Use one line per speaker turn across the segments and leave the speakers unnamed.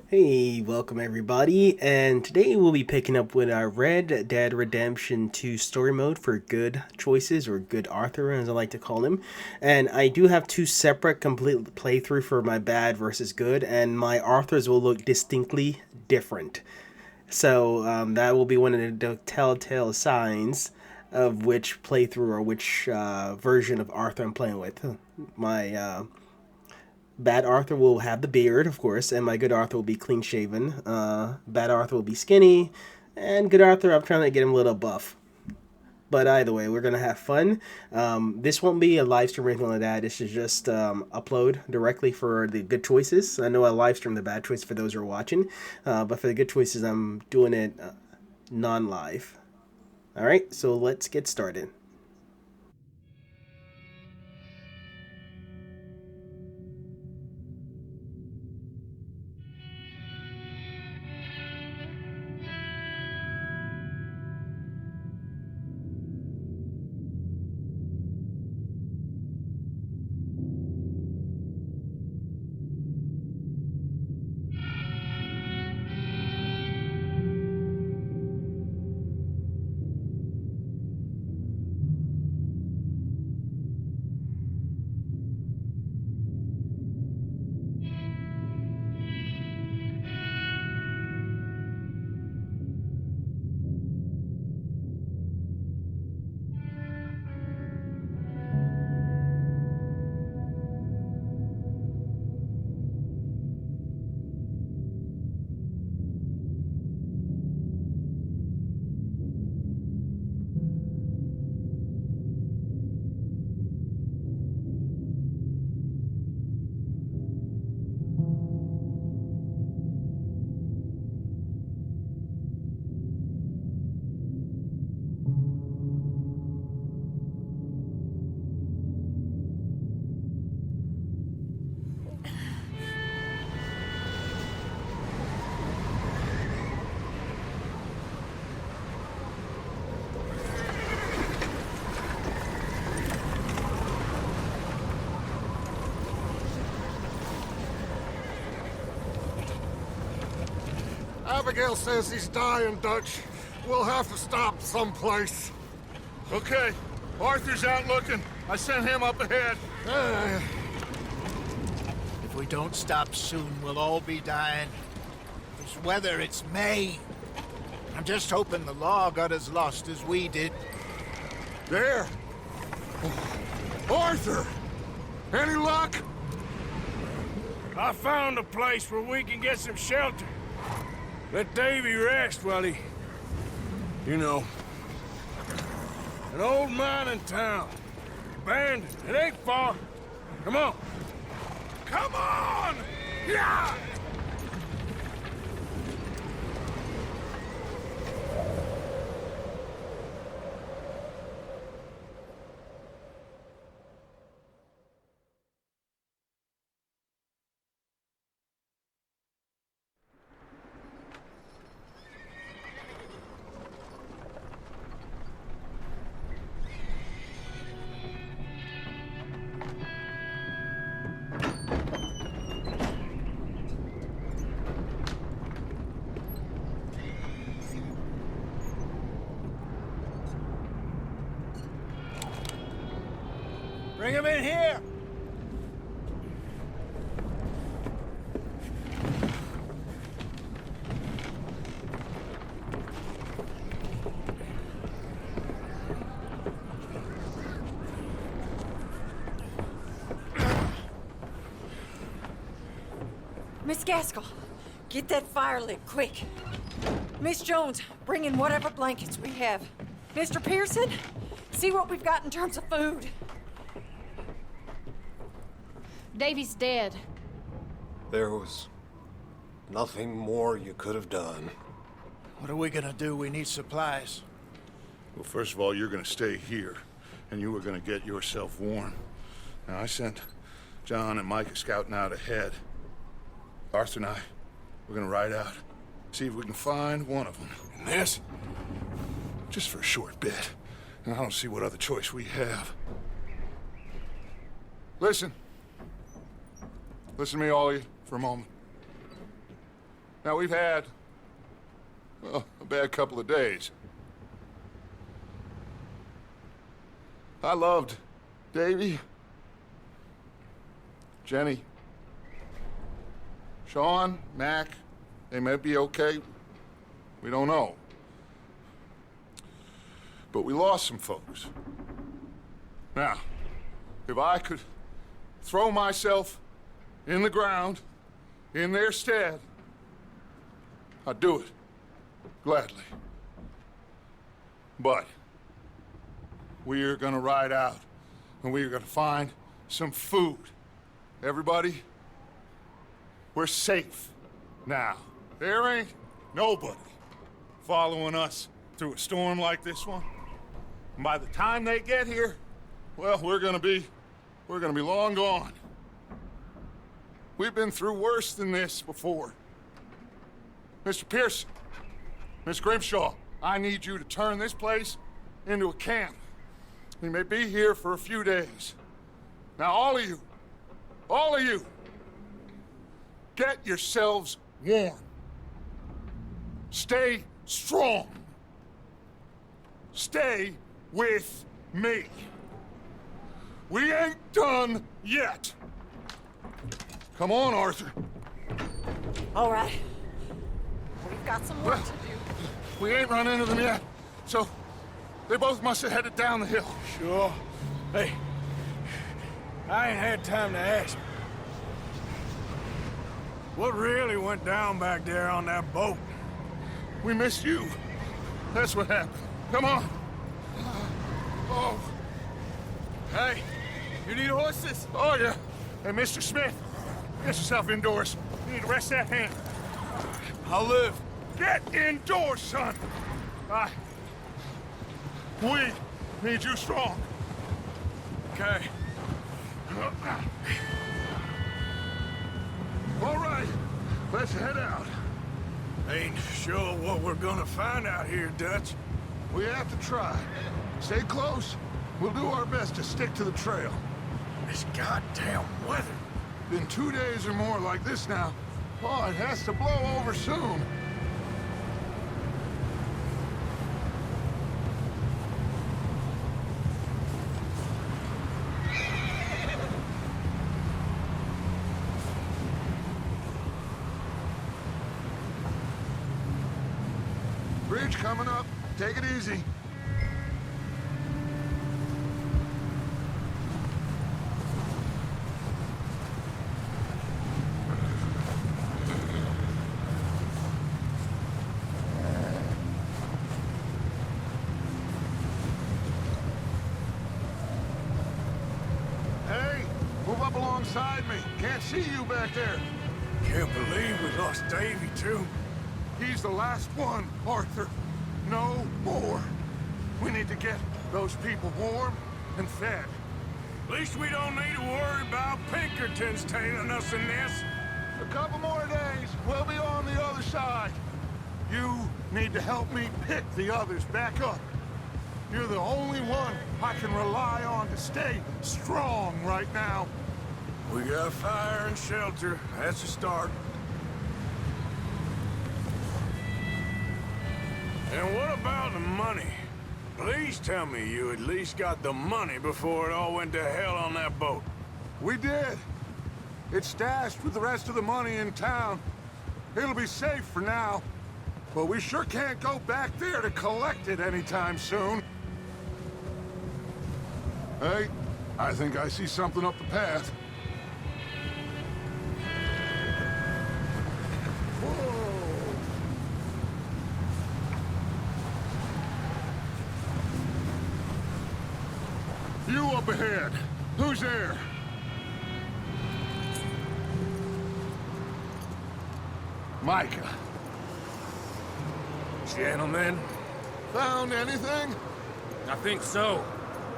Hey, welcome everybody, and today we'll be picking up with our Red Dead Redemption 2 story mode for good choices, or good Arthur as I like to call him. And I do have two separate complete playthrough for my bad versus good, and my Arthurs will look distinctly different. So that will be one of the telltale signs of which playthrough or which version of Arthur I'm playing with. My Bad Arthur will have the beard, of course, and my good Arthur will be clean shaven. Bad Arthur will be skinny, and good Arthur, I'm trying to get him a little buff. But either way, we're gonna have fun. This won't be a live stream or anything like that. This is just upload directly for the good choices. I know I live stream the bad choices for those who are watching, but for the good choices, I'm doing it non-live. All right, so let's get started.
Abigail says he's dying, Dutch. We'll have to stop someplace.
Okay, Arthur's out looking. I sent him up ahead.
If we don't stop soon, we'll all be dying. This weather, it's May. I'm just hoping the law got as lost as we did.
There! Arthur! Any luck?
I found a place where we can get some shelter. Let Davy rest while he... You know. An old mining town. Abandoned. It ain't far. Come on. Come on! Yeah!
Bring him in here!
Miss Gaskell, get that fire lit, quick. Miss Jones, bring in whatever blankets we have. Mr. Pearson, see what we've got in terms of food.
Davy's dead.
There was nothing more you could have done.
What are we gonna do? We need supplies.
Well, first of all, you're gonna stay here, and you were gonna get yourself warm. Now, I sent John and Micah scouting out ahead. Arthur and I, we're gonna ride out, see if we can find one of them. And this, just for a short bit. And I don't see what other choice we have. Listen. Listen to me, all of you, for a moment. Now, we've had, well, a bad couple of days. I loved Davy, Jenny, Sean, Mac. They may be okay. We don't know. But we lost some folks. Now, if I could throw myself in the ground in their stead, I'd do it. Gladly. But we're gonna ride out, and we're gonna find some food. Everybody, we're safe now. There ain't nobody following us through a storm like this one. And by the time they get here, well, we're gonna be long gone. We've been through worse than this before. Mr. Pearson, Miss Grimshaw, I need you to turn this place into a camp. We may be here for a few days. Now, all of you, get yourselves warm. Stay strong. Stay with me. We ain't done yet. Come on, Arthur.
All right. We've got some work to do.
We ain't run into them yet, so they both must have headed down the hill.
Sure. Hey, I ain't had time to ask. What really went down back there on that boat?
We missed you. That's what happened. Come on. Oh.
Hey, you need horses?
Oh, yeah. Hey, Mr. Smith, get yourself indoors. You need to rest that hand.
I'll live.
Get indoors, son. We need you strong.
Okay.
All right, let's head out.
Ain't sure what we're gonna find out here, Dutch.
We have to try. Stay close. We'll do our best to stick to the trail.
This goddamn weather.
Been 2 days or more like this now. Oh, it has to blow over soon. Bridge coming up. Take it easy. Hey, move up alongside me. Can't see you back there.
Can't believe we lost Davy, too.
He's the last one, Arthur. No more. We need to get those people warm and fed.
At least we don't need to worry about Pinkertons tailing us in this.
A couple more days, we'll be on the other side. You need to help me pick the others back up. You're the only one I can rely on to stay strong right now.
We got fire and shelter. That's a start. And what about the money? Please tell me you at least got the money before it all went to hell on that boat.
We did. It's stashed with the rest of the money in town. It'll be safe for now. But we sure can't go back there to collect it anytime soon. Hey, I think I see something up the path. You up ahead. Who's there? Micah.
Gentlemen,
Found anything?
I think so.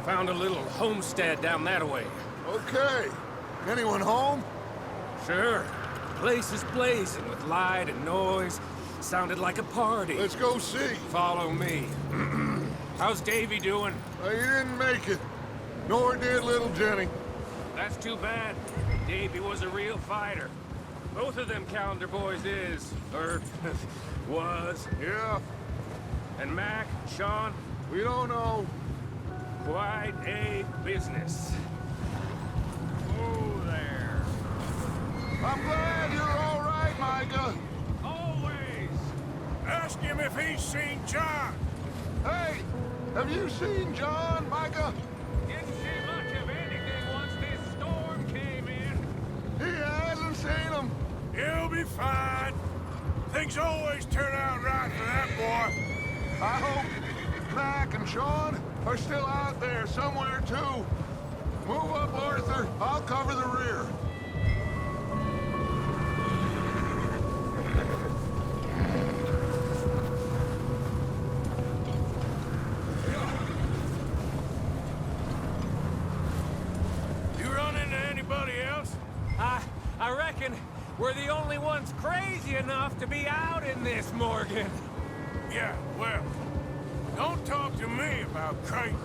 Found a little homestead down that way.
Okay. Anyone home?
Sure. Place is blazing with light and noise. Sounded like a party.
Let's go see.
Follow me. How's Davy doing?
He didn't make it. Nor did little Jenny.
That's too bad. Davy was a real fighter. Both of them calendar boys is, or was.
Yeah,
And Mac, Sean,
we don't know.
quite a business. Oh, there.
I'm glad you're all right, Micah.
Always.
Ask him if he's seen John.
Hey, have you seen John, Micah?
Didn't see much of anything once this storm came in.
He hasn't seen him.
He'll be fine. Things always turn out right for that boy.
I hope Mac and Sean are still out there somewhere, too. Move up, Arthur. I'll cover the rear.
You run into anybody else?
I reckon we're the only ones crazy enough to be out in this, Morgan.
Yeah, well, don't talk to me about crazy.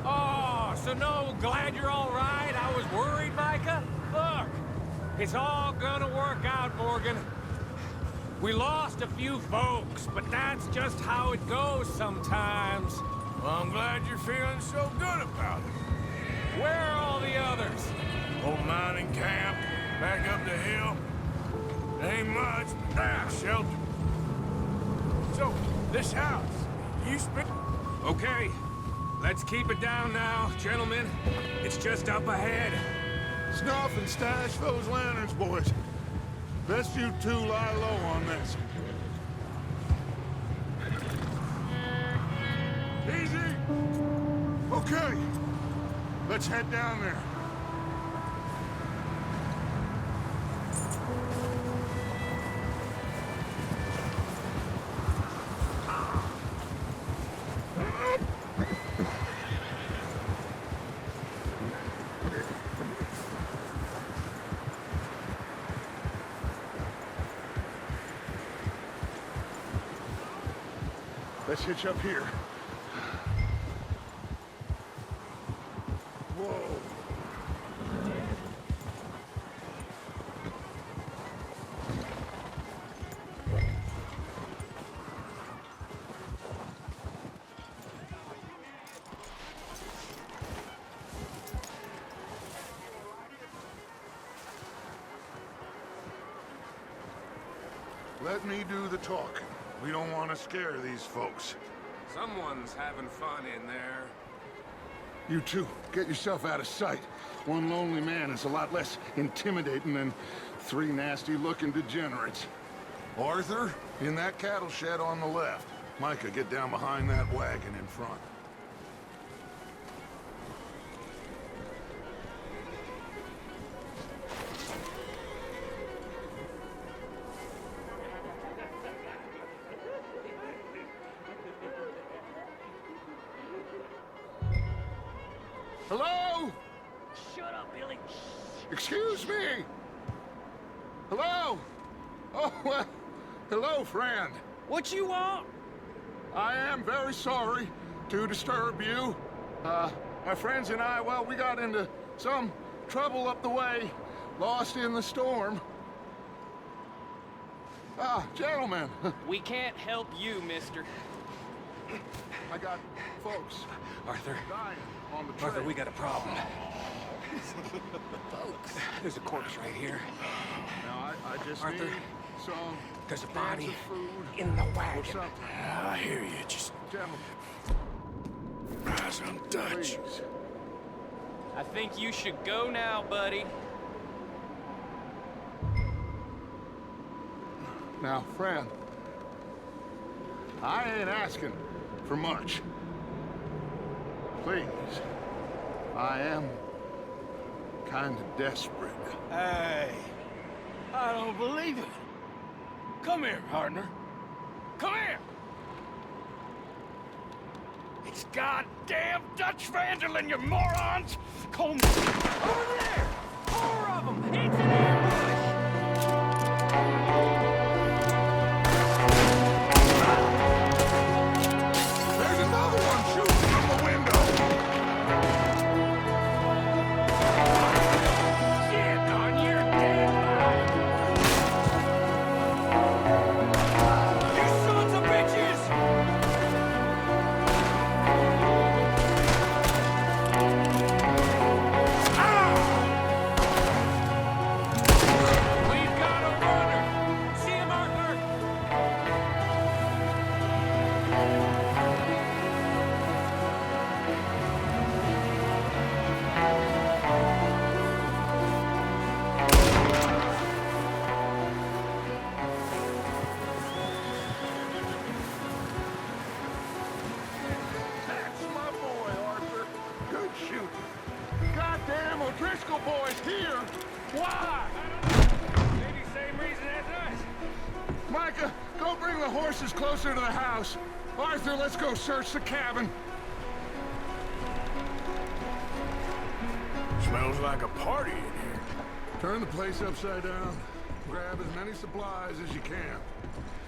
Oh, so no, glad you're all right. I was worried, Micah. Look, it's all gonna work out, Morgan. We lost a few folks, but that's just how it goes sometimes.
Well, I'm glad you're feeling so good about it.
Where are all the others?
Old mining camp, back up the hill. Ain't much, but shelter. So, this house, you spent...
Okay, let's keep it down now, gentlemen. It's just up ahead.
Snuff and stash those lanterns, boys. Best you two lie low on this. Easy! Okay, let's head down there. Let's hitch up here. Whoa. Let me do the talking. We don't want to scare these folks.
Someone's having fun in there.
You two, get yourself out of sight. One lonely man is a lot less intimidating than three nasty-looking degenerates. Arthur, in that cattle shed on the left. Micah, get down behind that wagon in front. Hello?
Shut up, Billy.
Excuse me? Hello? Oh, well, hello, friend.
What you want?
I am very sorry to disturb you. My friends and I, well, we got into some trouble up the way, lost in the storm. Gentlemen,
We can't help you, mister.
I got folks
Arthur.
dying on the trail.
Arthur, we got a problem. Folks. There's a corpse right here.
Now, I just
Arthur,
need some
there's a
cans
body
of food
in the
or
wagon.
something.
I hear you, just
Gentlemen,
rise on Dutch.
please.
I think you should go now, buddy.
Now, friend, I ain't asking for much. Please, I am kind of desperate.
Hey, I don't believe it. Come here, partner. Come here. It's goddamn Dutch Vanderlyn, you morons! Come over there! 4 of them! It's an ambush!
There's another one shooting from the window!
Shit on your dead body!
Micah, go bring the horses closer to the house. Arthur, let's go search the cabin.
Smells like a party in here.
Turn the place upside down. Grab as many supplies as you can.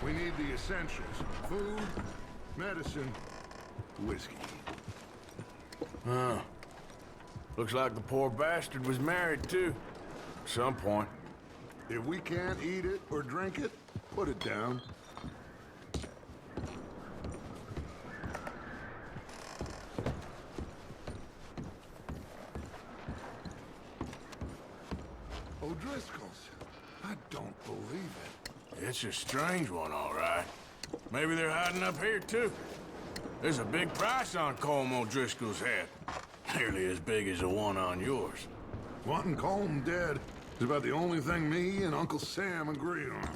We need the essentials. Food, medicine, whiskey.
Huh. Looks like the poor bastard was married, too. At some point.
If we can't eat it or drink it, put it down. O'Driscoll's. I don't believe it.
It's a strange one, all right. Maybe they're hiding up here, too. There's a big price on Colm O'Driscoll's head. Nearly as big as the one on yours.
Wanting Colm dead is about the only thing me and Uncle Sam agree on.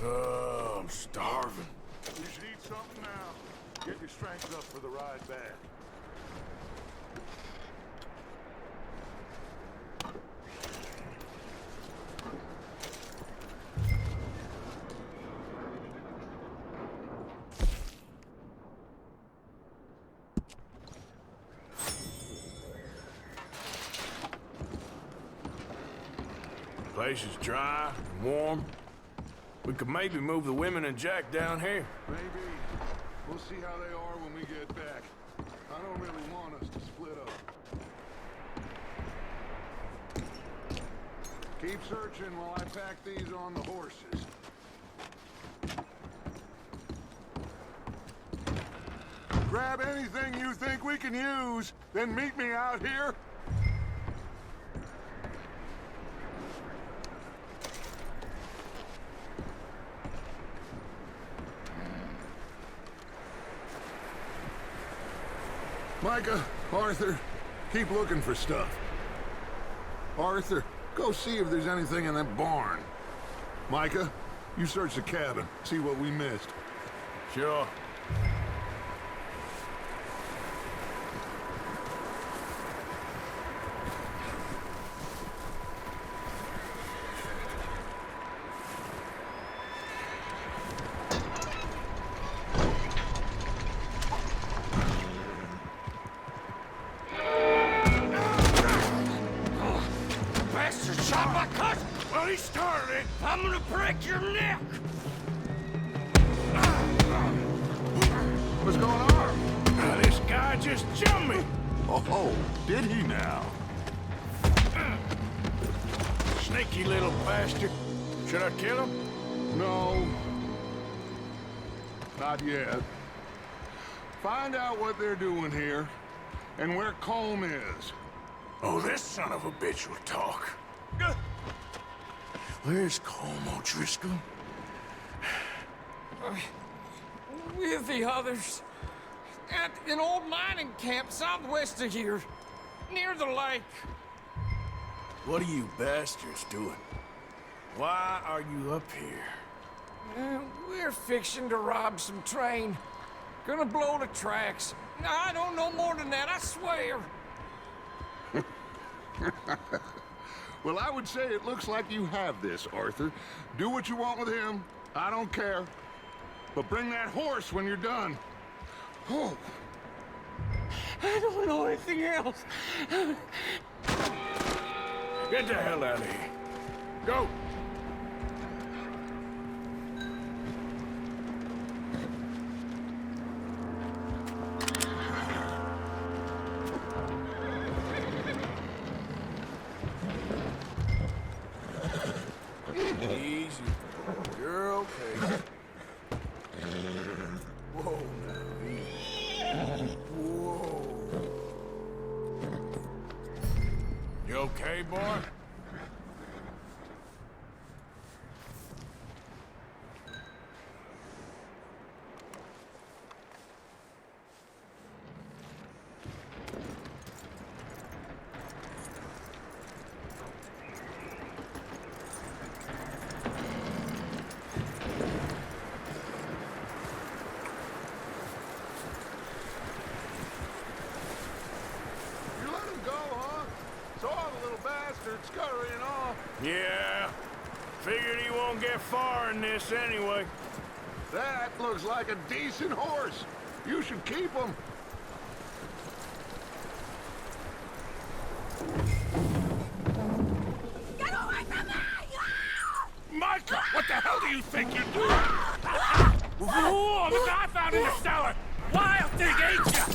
Oh, I'm starving.
You should eat something now. Get your strength up for the ride back.
Place is dry and warm. We could maybe move the women and Jack down here.
Maybe. We'll see how they are when we get back. I don't really want us to split up. Keep searching while I pack these on the horses. Grab anything you think we can use, then meet me out here. Micah, Arthur, keep looking for stuff. Arthur, go see if there's anything in that barn. Micah, you search the cabin, see what we missed.
Sure.
I'm gonna break your neck!
What's going on?
This guy just jumped me!
Oh, did he now?
Sneaky little bastard. Should I kill him?
No. Not yet. Find out what they're doing here, and where Colm is.
Oh, this son of a bitch will talk. Where's Colm O'Driscoll?
With the others. At an old mining camp southwest of here. Near the lake.
What are you bastards doing? Why are you up here?
We're fixing to rob some train. Gonna blow the tracks. I don't know more than that, I swear.
Well, I would say it looks like you have this, Arthur. Do what you want with him. I don't care. But bring that horse when you're done. Oh.
I don't know anything else.
Get the hell out of here. Go! Easy. You're okay. Whoa, now. Whoa. You okay, boy?
bastard scurrying off.
Yeah. Figured he won't get far in this anyway.
That looks like a decent horse. You should keep him.
Get away from me!
Micah, what the hell do you think you're doing? Whoa, the guy found in the cellar. Wild thing, ain't ya?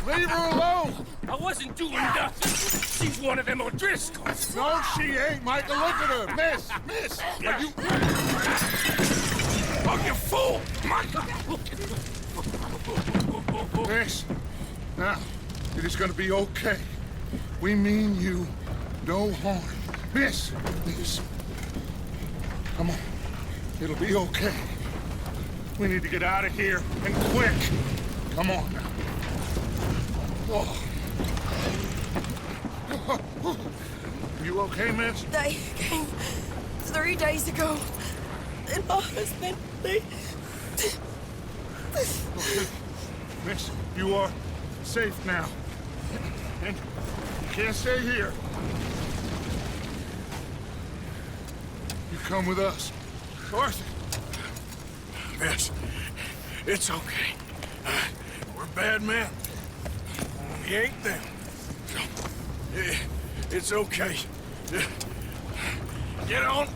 Leave her alone.
I wasn't doing nothing. She's one of them O'Driscolls.
No, she ain't, Micah. Look at her. Miss. Are you...
Oh, you fool! Micah!
Miss. Now, it is gonna be okay. We mean you no harm. Miss. Come on. It'll be okay. We need to get out of here, and quick. Come on now. Oh. You okay, miss?
They came 3 days ago. And my husband,
Okay. Miss, you are safe now. And you can't stay here. You come with us. Arthur.
Miss, it's okay. We're bad men. We ain't them. It's okay. Get on.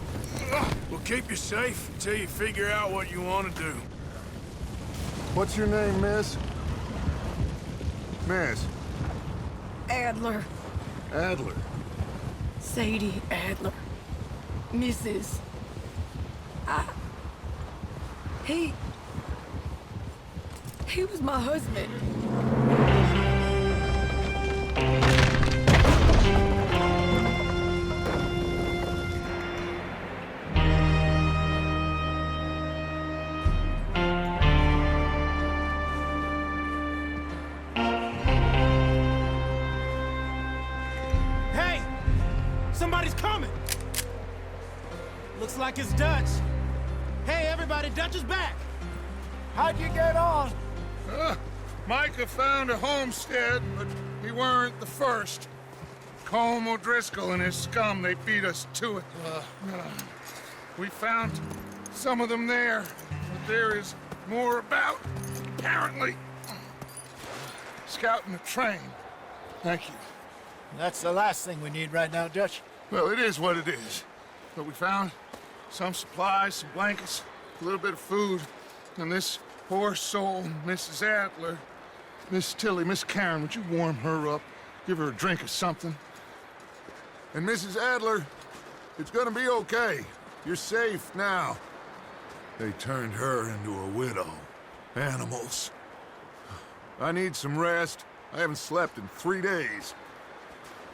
We'll keep you safe until you figure out what you want to do.
What's your name, miss? Miss.
Adler.
Adler.
Sadie Adler. Mrs. He was my husband.
Hey! Somebody's coming! Looks like it's Dutch. Hey, everybody, Dutch is back!
How'd you get on?
Micah found a homestead, but we weren't the first. Colm O'Driscoll and his scum, they beat us to it. We found some of them there, but there is more about, apparently. Scouting the train. Thank you.
That's the last thing we need right now, Dutch.
Well, it is what it is. But we found some supplies, some blankets, a little bit of food, and this poor soul, Mrs. Adler. Miss Tilly, Miss Karen, would you warm her up? Give her a drink or something? And Mrs. Adler, it's gonna be okay. You're safe now. They turned her into a widow. Animals. I need some rest. I haven't slept in 3 days.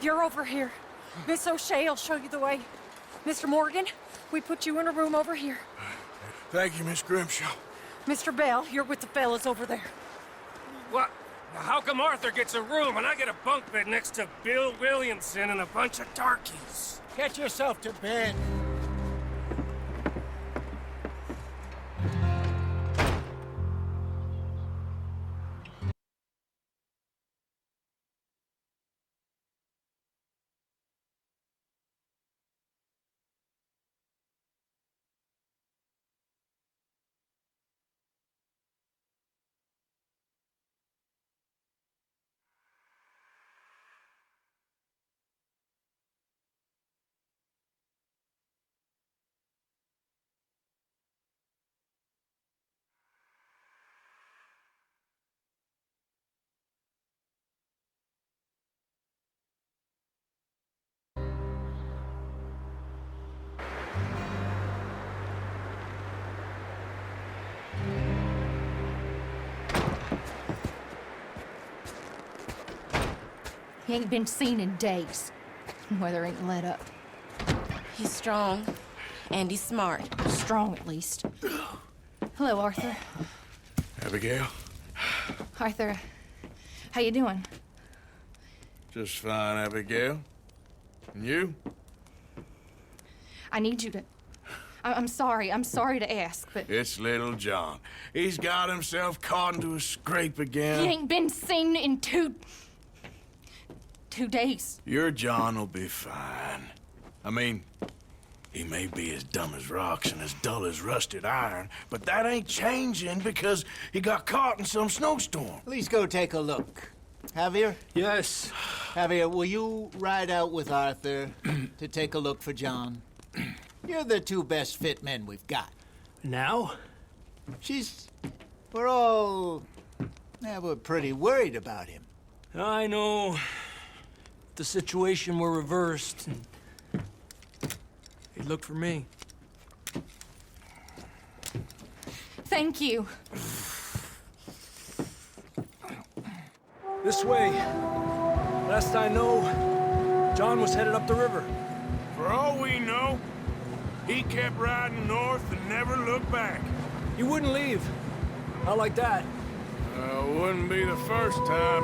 You're over here. Miss O'Shea will show you the way. Mr. Morgan, we put you in a room over here.
Thank you, Miss Grimshaw.
Mr. Bell, you're with the fellas over there.
What? How come Arthur gets a room and I get a bunk bed next to Bill Williamson and a bunch of darkies?
Get yourself to bed.
He ain't been seen in days. Weather ain't let up.
He's strong, and he's smart.
Strong, at least. Hello, Arthur.
Abigail?
Arthur, how you doing?
Just fine, Abigail. And you?
I need you to... I'm sorry to ask, but...
It's little John. He's got himself caught into a scrape again.
He ain't been seen in 2 days.
Your John will be fine. I mean, he may be as dumb as rocks and as dull as rusted iron, but that ain't changing because he got caught in some snowstorm.
Please go take a look. Javier?
Yes.
Javier, will you ride out with Arthur to take a look for John? You're the 2 best fit men we've got.
Now?
We're all... Yeah, we're pretty worried about him.
I know. If the situation were reversed, he'd look for me.
Thank you.
This way. Last I know, John was headed up the river.
For all we know, he kept riding north and never looked back.
He wouldn't leave. Not like that.
Wouldn't be the first time.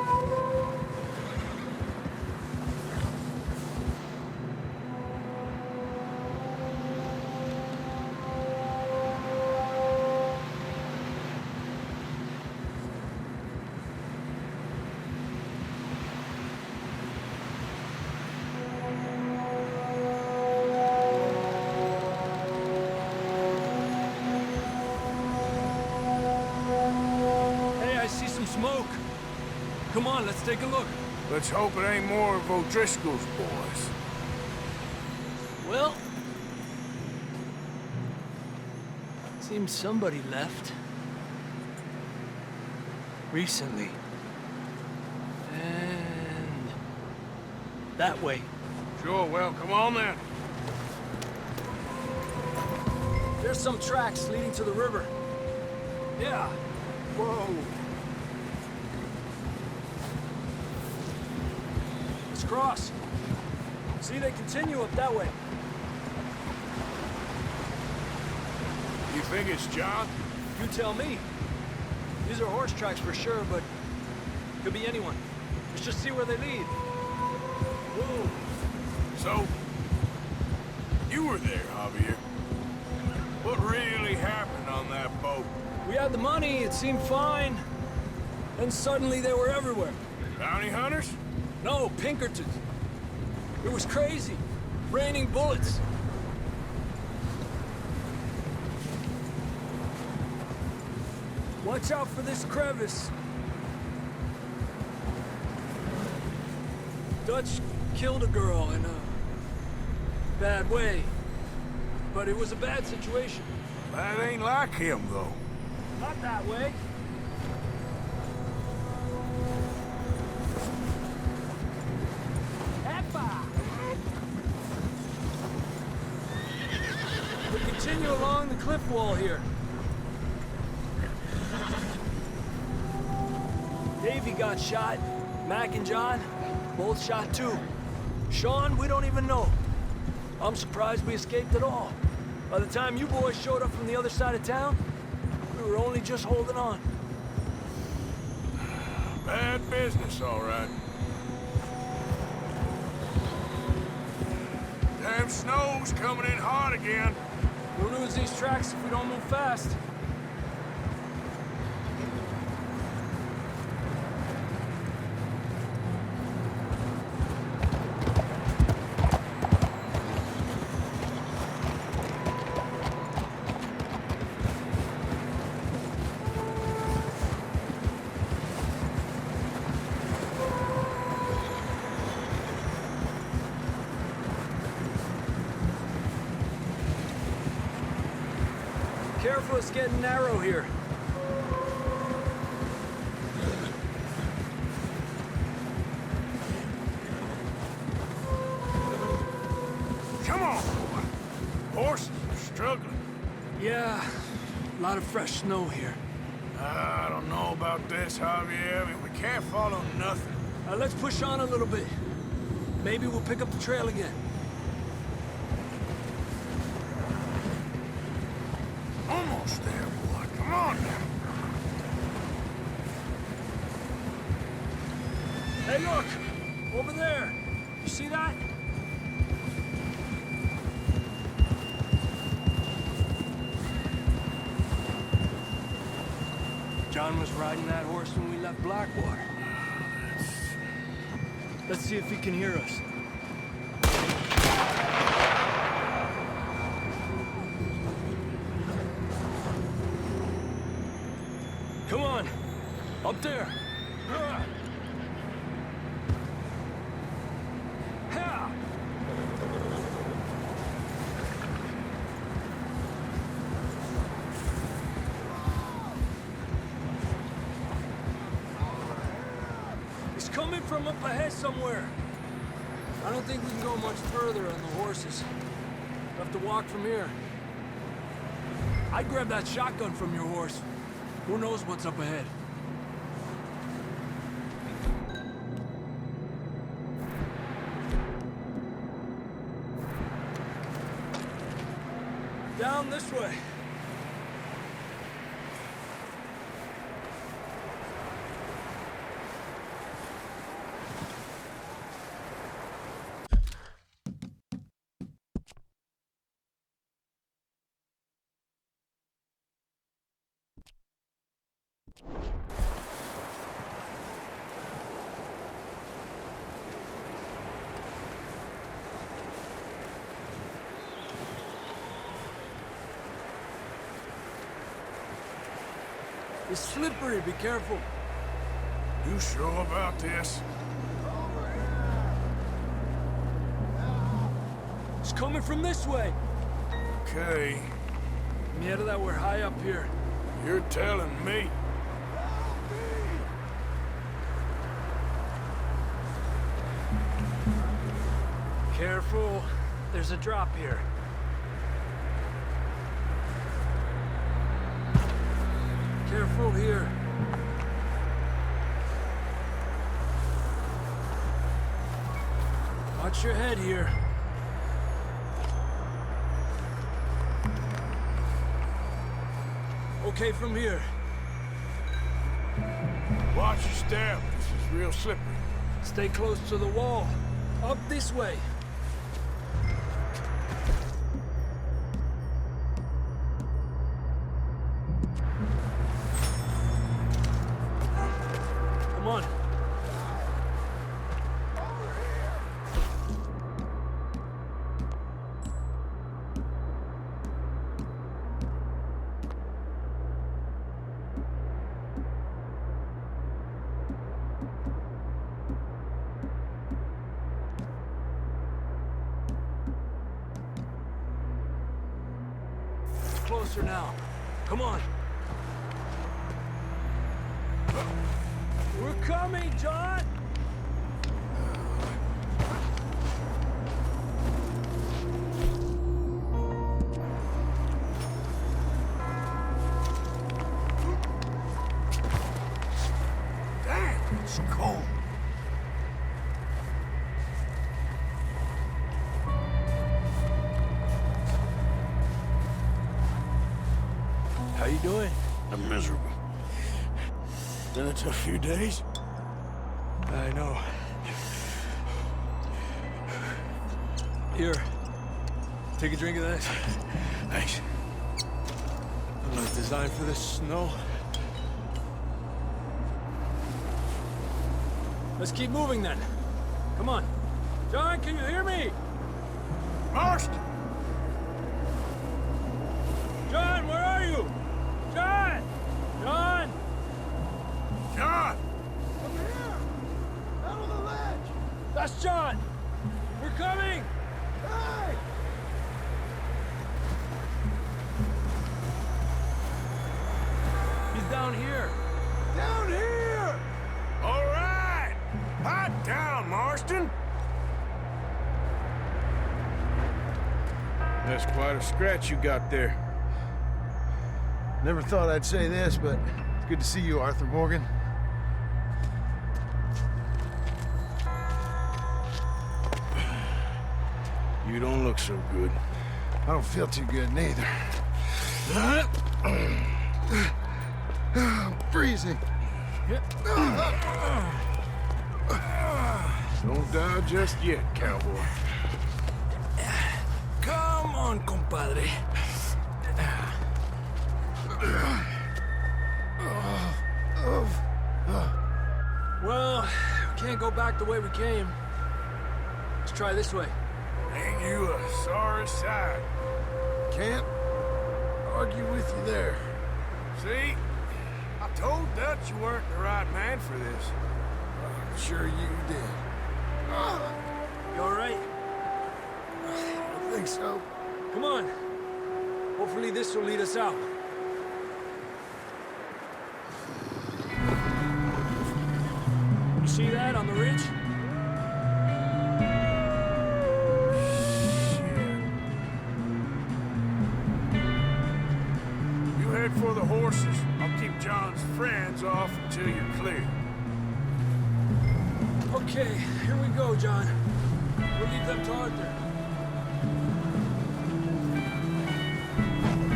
Smoke. Come on, let's take a look.
Let's hope it ain't more of O'Driscoll's boys.
Well, seems somebody left. Recently. And that way.
Sure, well, come on then.
There's some tracks leading to the river. Yeah.
Whoa.
Let's cross. See, they continue up that way.
You think it's John?
You tell me. These are horse tracks for sure, but could be anyone. Let's just see where they lead. Whoa.
So, you were there, Javier. What really happened on that boat?
We had the money, it seemed fine. Then suddenly they were everywhere.
Bounty hunters?
No, Pinkertons. It was crazy. Raining bullets. Watch out for this crevice. Dutch killed a girl in a bad way. But it was a bad situation.
That ain't like him, though.
Not that way. We continue along the cliff wall here. Davey got shot. Mac and John, both shot too. Sean, we don't even know. I'm surprised we escaped at all. By the time you boys showed up from the other side of town, we were only just holding on.
Bad business, all right. Damn snow's coming in hard again.
We'll lose these tracks if we don't move fast. Careful, it's getting narrow here.
Come on, boy. Horses are struggling.
Yeah, a lot of fresh snow here.
I don't know about this, Javier. I mean, we can't follow nothing.
Let's push on a little bit. Maybe we'll pick up the trail again.
Almost there, boy. Come on now.
Hey, look! Over there! You see that? John was riding that horse when we left Blackwater. Let's see if he can hear us. Come on! Up there! He's coming from up ahead somewhere. I don't think we can go much further on the horses. We'll have to walk from here. I'd grab that shotgun from your horse. Who knows what's up ahead? Down this way. It's slippery, be careful.
You sure about this?
It's coming from this way.
Okay,
Mierda, we're high up here.
you're telling me.
Careful. There's a drop here. Careful here. Watch your head here. Okay from here.
Watch your step. This is real slippery.
Stay close to the wall. Up this way. Come on. Closer now. Come on. We're coming, John!
Damn, it's cold.
How you doing?
I'm miserable. Been a tough few days.
I know. Here. Take a drink of this.
Thanks.
I'm not designed for this snow. Let's keep moving then. Come on. John, can you hear me?
Marston!
John, where are you? John! John!
John!
Over here! Out on the ledge!
That's John! We're coming!
Hey!
He's down here.
Down here!
All right! Hot down, Marston! That's quite a scratch you got there.
Never thought I'd say this, but it's good to see you, Arthur Morgan.
You don't look so good.
I don't feel too good, neither. I'm freezing.
Don't die just yet, cowboy.
Come on, compadre. Well, we can't can't go back the way we came. Let's try this way.
Ain't you a sorry sight?
Can't argue with you there.
See? I told Dutch you weren't the right man for this.
I'm sure you did.
You all right?
I don't think so.
Come on. Hopefully this will lead us out. You see that on the ridge?
You head for the horses. I'll keep John's friends off until you're clear.
Okay, here we go, John. We'll leave them to Arthur.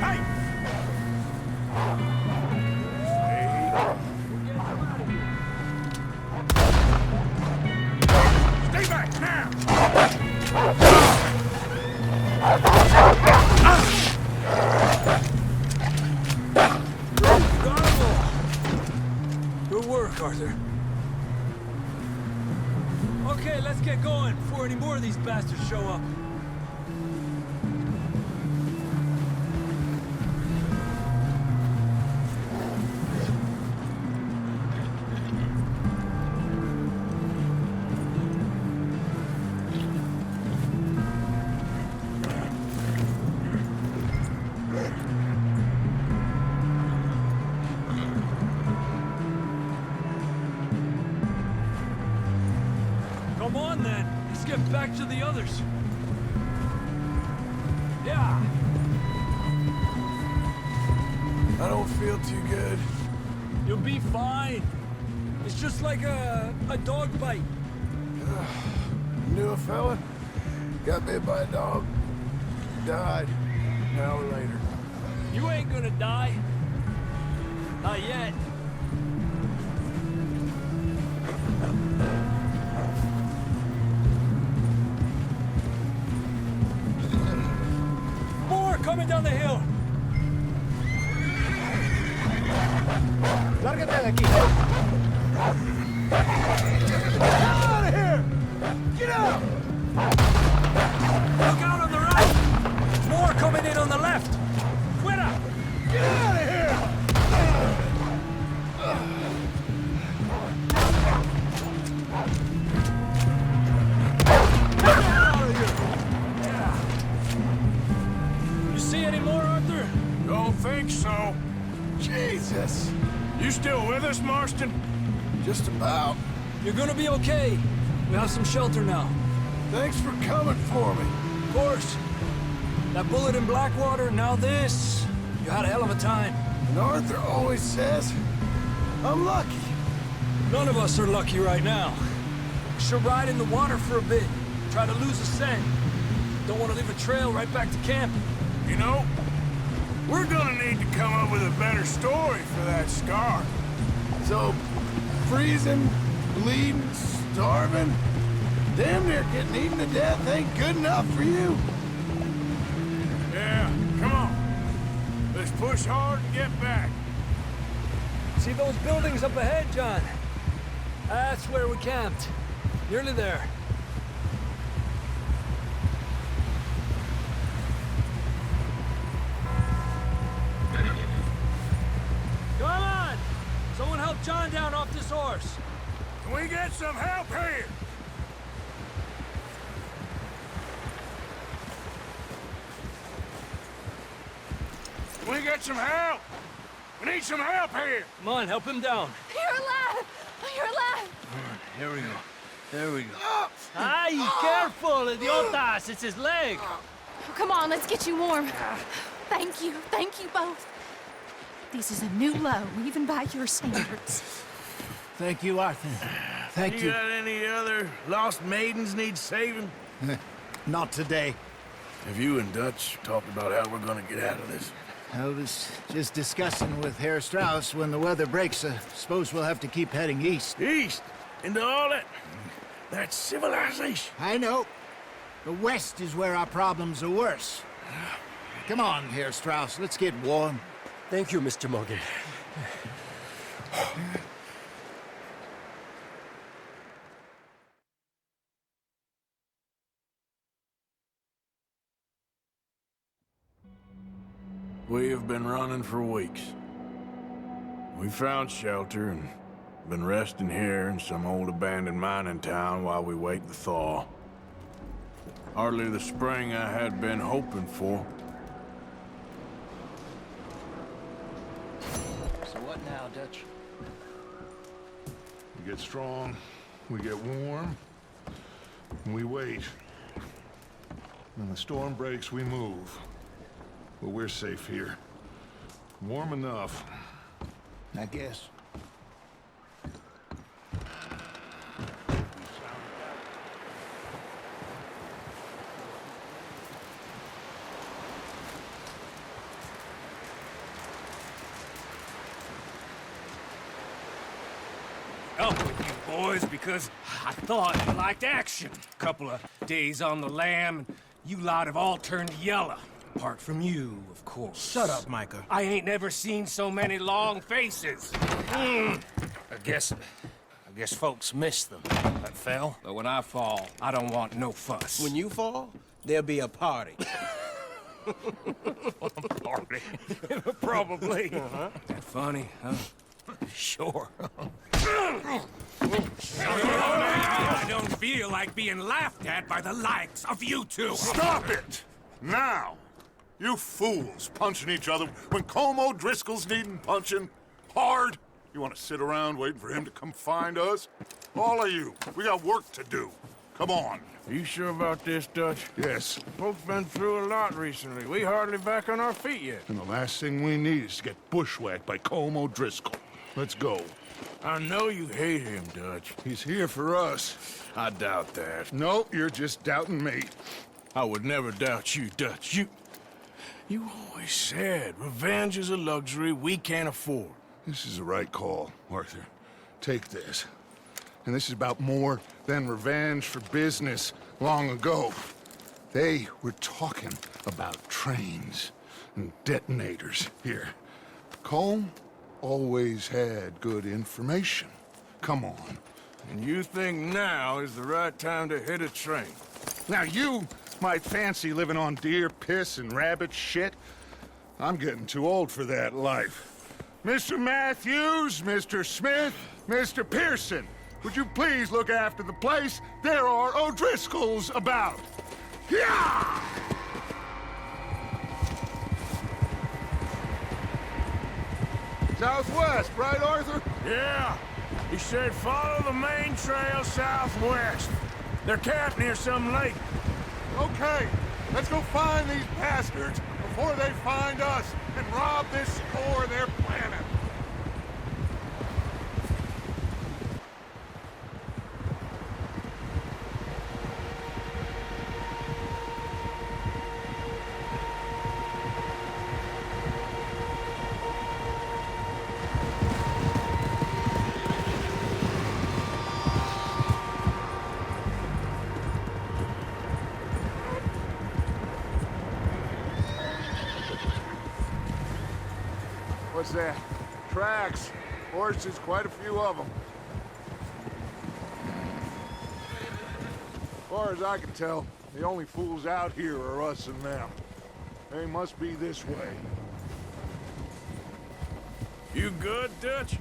Hey! Stay back now!
Good work, Arthur. Okay, let's get going before any more of these bastards show up. Come on, then. Let's get back to the others. Yeah.
I don't feel too good.
You'll be fine. It's just like a dog bite.
Knew a fella, got bit by a dog, died an hour later.
You ain't gonna die. Not yet. More coming down the hill.
Lárgate de aquí. Get out of here! Get out!
Look out on the right. More coming in on the left. Fuera.
Get out of here!
Get out of here. Yeah. You see any more, Arthur?
Don't think so.
Jesus!
You still with us, Marston?
Just about.
You're gonna be okay. We have some shelter now.
Thanks for coming for me.
Of course. That bullet in Blackwater, now this. You had a hell of a time.
And Arthur always says, I'm lucky.
None of us are lucky right now. We should ride in the water for a bit. Try to lose a scent. Don't want to leave a trail right back to camp.
You know, we're gonna need to come up with a better story for that scar.
So, freezing, bleeding, starving, damn near getting eaten to death ain't good enough for you.
Yeah, come on. Let's push hard and get back.
See those buildings up ahead, John? That's where we camped. Nearly there. Come on! Someone help John down off this horse.
Can we get some help here? Can we get some help? We need some help here.
Come on, help him down.
You're alive! You're alive!
Here we go. There we go. Ay, careful, idiotas! It's his leg.
Come on, let's get you warm. Thank you both. This is a new low, even by your standards.
Thank you, Arthur. Thank you.
got any other lost maidens need saving?
Not today.
Have you and Dutch talked about how we're gonna get out of this?
I was just discussing with Herr Strauss when the weather breaks. Suppose we'll have to keep heading east.
East? Into all that civilization?
I know. The west is where our problems are worse. Come on, Herr Strauss, let's get warm.
Thank you, Mr. Morgan.
We have been running for weeks. We found shelter and been resting here in some old abandoned mining town while we wait the thaw. Hardly the spring I had been hoping for.
So what now, Dutch?
We get strong, we get warm, and we wait. When the storm breaks, we move. But we're safe here. Warm enough.
I guess.
Up with you boys because I thought you liked action. Couple of days on the lam, and you lot have all turned yellow. Apart from you, of course.
Shut up, Micah.
I ain't never seen so many long faces. I guess folks miss them. That fell. But when I fall, I don't want no fuss.
When you fall, there'll be a party.
Party? Probably. That funny, huh? Sure. I don't feel like being laughed at by the likes of you two.
Stop it! Now! You fools punching each other when Colm O'Driscoll's needing punching. Hard! You want to sit around waiting for him to come find us? All of you, we got work to do. Come on.
Are you sure about this, Dutch?
Yes.
Folks been through a lot recently. We hardly back on our feet yet.
And the last thing we need is to get bushwhacked by Colm O'Driscoll. Let's go.
I know you hate him, Dutch.
He's here for us.
I doubt that.
No, you're just doubting me.
I would never doubt you, Dutch. You always said revenge is a luxury we can't afford.
This is the right call, Arthur. Take this. And this is about more than revenge for business long ago. They were talking about trains and detonators here. Colm always had good information. Come on.
And you think now is the right time to hit a train?
Now you might fancy living on deer piss and rabbit shit. I'm getting too old for that life. Mr. Matthews, Mr. Smith, Mr. Pearson, would you please look after the place? There are O'Driscolls about. Yeah! Southwest, right, Arthur?
Yeah. He said follow the main trail southwest. They're camped near some lake.
Okay, let's go find these bastards before they find us and rob this store they're planning. What's that? Tracks. Horses, quite a few of them. As far as I can tell, the only fools out here are us and them. They must be this way.
You good, Dutch?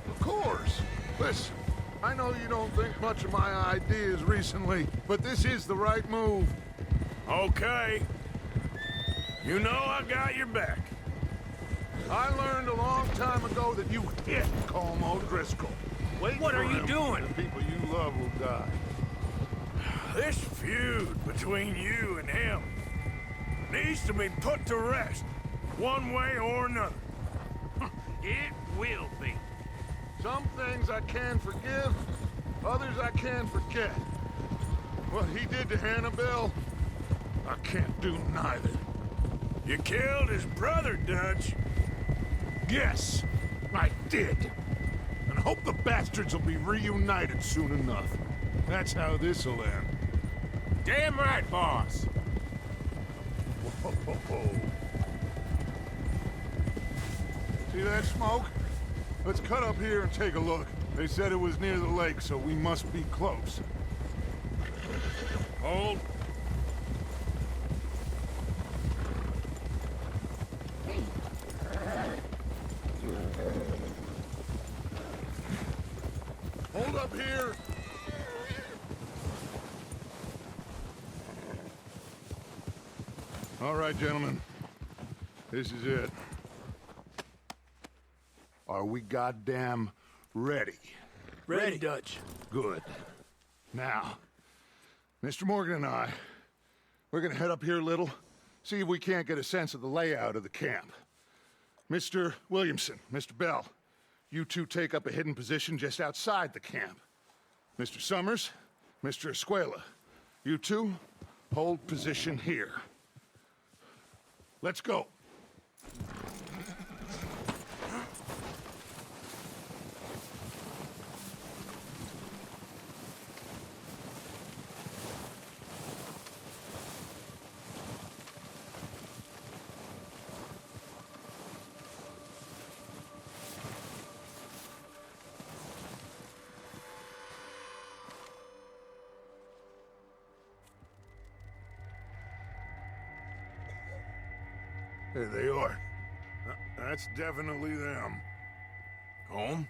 Of course. Listen, I know you don't think much of my ideas recently, but this is the right move.
Okay. You know I got your back.
I learned a long time ago that you hit Colm O'Driscoll. Wait
What
for
are you
him.
doing?
The people you love will die.
This feud between you and him needs to be put to rest, one way or another.
It will be.
Some things I can forgive, others I can forget. What he did to Annabelle, I can't do neither.
You killed his brother, Dutch.
Yes, I did. And I hope the bastards will be reunited soon enough. That's how this'll end.
Damn right, boss.
Whoa. See that smoke? Let's cut up here and take a look. They said it was near the lake, so we must be close.
Hold.
up here. All right, gentlemen. This is it. Are we goddamn ready?
Ready, Dutch.
Good. Now, Mr. Morgan and I, we're gonna head up here a little, see if we can't get a sense of the layout of the camp. Mr. Williamson, Mr. Bell, you two take up a hidden position just outside the camp. Mr. Summers, Mr. Escuela, you two hold position here. Let's go. There they are. That's definitely them.
Home?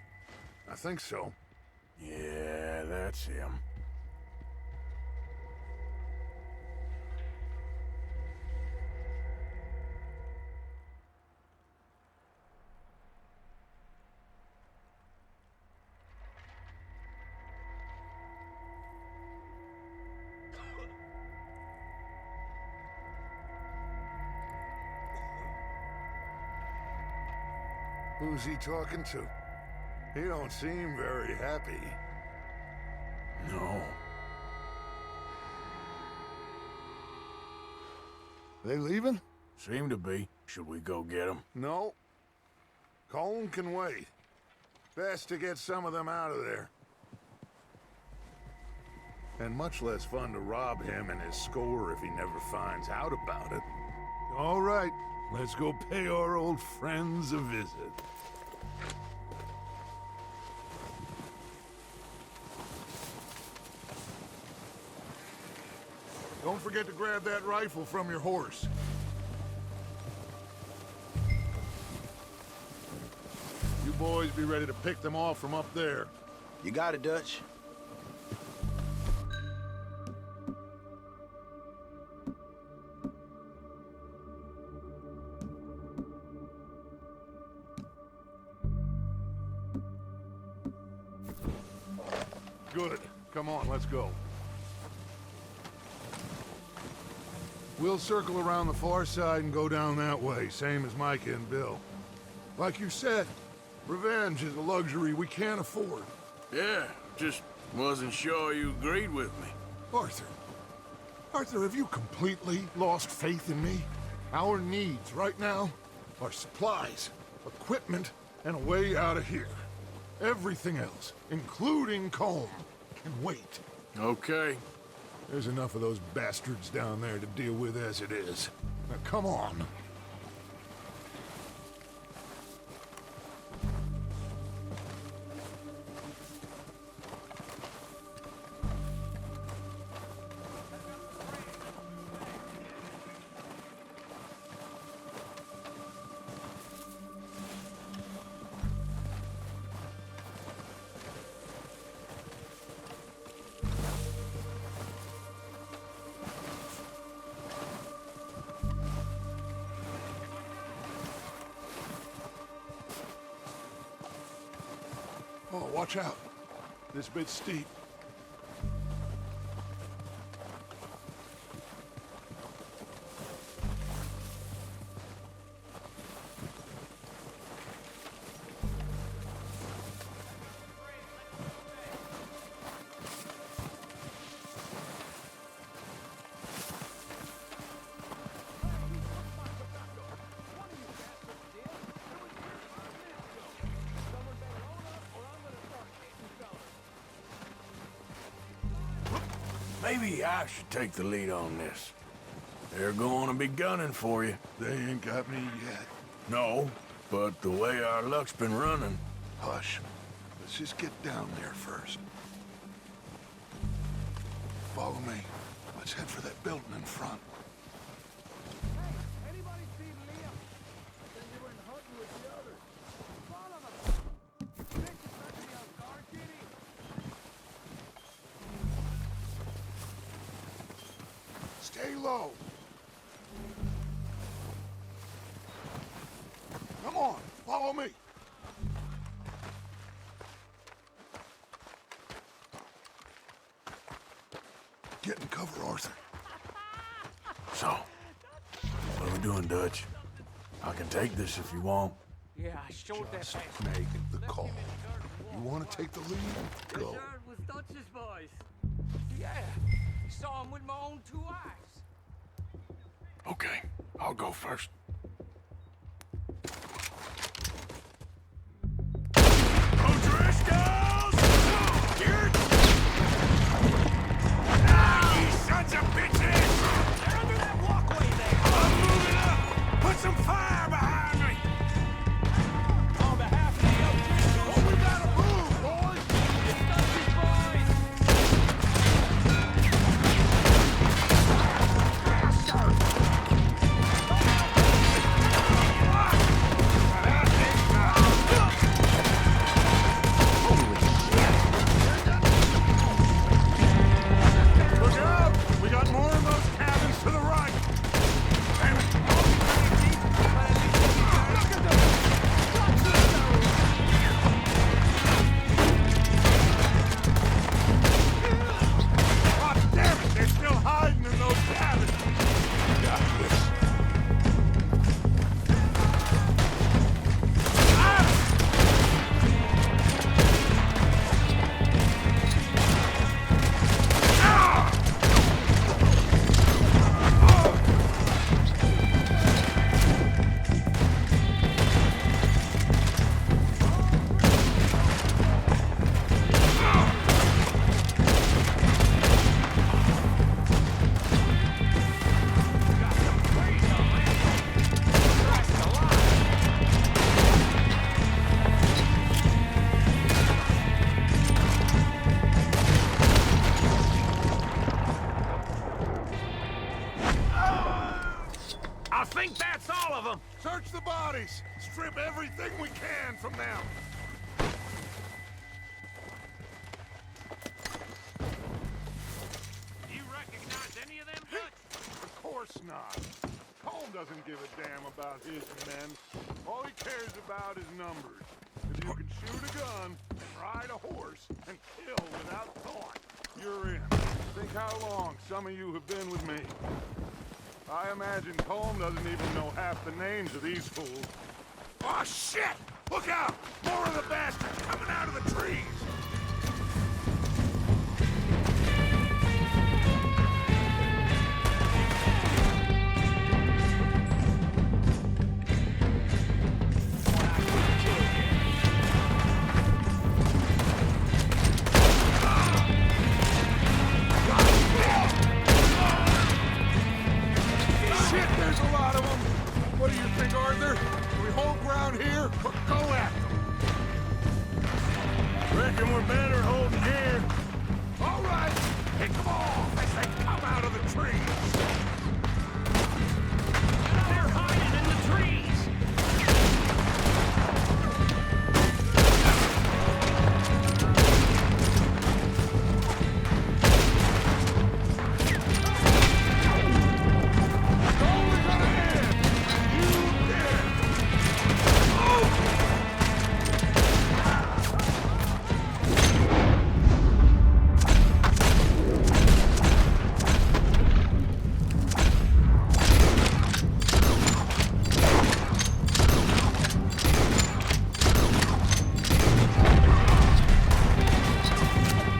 I think so.
Yeah, that's him.
Who's he talking to? He don't seem very happy.
No.
They leaving?
Seem to be. Should we go get them?
No. Colm can wait. Best to get some of them out of there. And much less fun to rob him and his score if he never finds out about it. All right, let's go pay our old friends a visit. Don't forget to grab that rifle from your horse. You boys be ready to pick them off from up there.
You got it, Dutch.
Good. Come on, let's go. We'll circle around the far side and go down that way, same as Micah and Bill. Like you said, revenge is a luxury we can't afford.
Yeah, just wasn't sure you agreed with me.
Arthur. Arthur, have you completely lost faith in me? Our needs right now are supplies, equipment, and a way out of here. Everything else, including Colm, can wait.
Okay.
There's enough of those bastards down there to deal with as it is. Now, come on. Oh, watch out. This bit's steep.
Maybe I should take the lead on this. They're going to be gunning for you.
They ain't got me yet.
No, but the way our luck's been running...
Hush. Let's just get down there first. Follow me. Let's head for that building in front.
low. Come on, follow me. Get in cover, Arthur.
So, what are we doing, Dutch? I can take this if you want.
Yeah, I showed
Just
that
make the call. You want to take the lead? Go.
was Dutch's voice. Yeah, saw him with my own 2 eyes.
Okay, I'll go first.
O'Driscolls! Here! Ah, you sons of bitches!
They're under that walkway there.
I'm moving up! Put some fire behind me!
On behalf of the O'Driscolls,
We gotta move, boys!
it's Dutch's boys.
Look out! We got more of those cabins to the right! Damn it! Oh, damn it! They're still hiding in those cabins! Got this. I think that's all of them!
Search the bodies! Strip everything we can from them!
Do you recognize any of them, Dutch?
Of course not. Colm doesn't give a damn about his men. All he cares about is numbers. If you can shoot a gun, ride a horse, and kill without thought, you're in. Think how long some of you have been with me. I imagine Colm doesn't even know half the names of these fools.
Oh, shit! Look out! More of the bastards coming out of the trees!
Shit, there's a lot of them! What do you think, Arthur? Do we hold ground here or go at them?
Reckon we're better holding here.
All right, pick them off as they come out of the trees.
They're hiding in the trees.
Only gonna end. You did.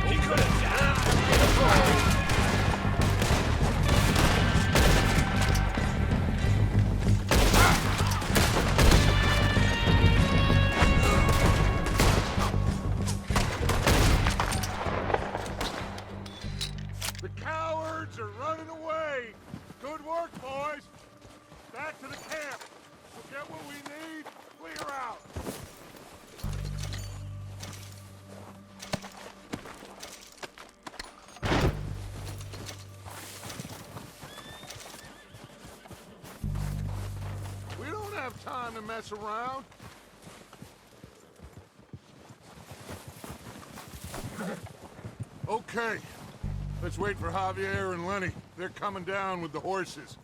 He could have died.
The cowards are running away. Good work, boys. Back to the camp. We'll get what we need. Clear out. We don't have time to mess around. Okay. Let's wait for Javier and Lenny. They're coming down with the horses.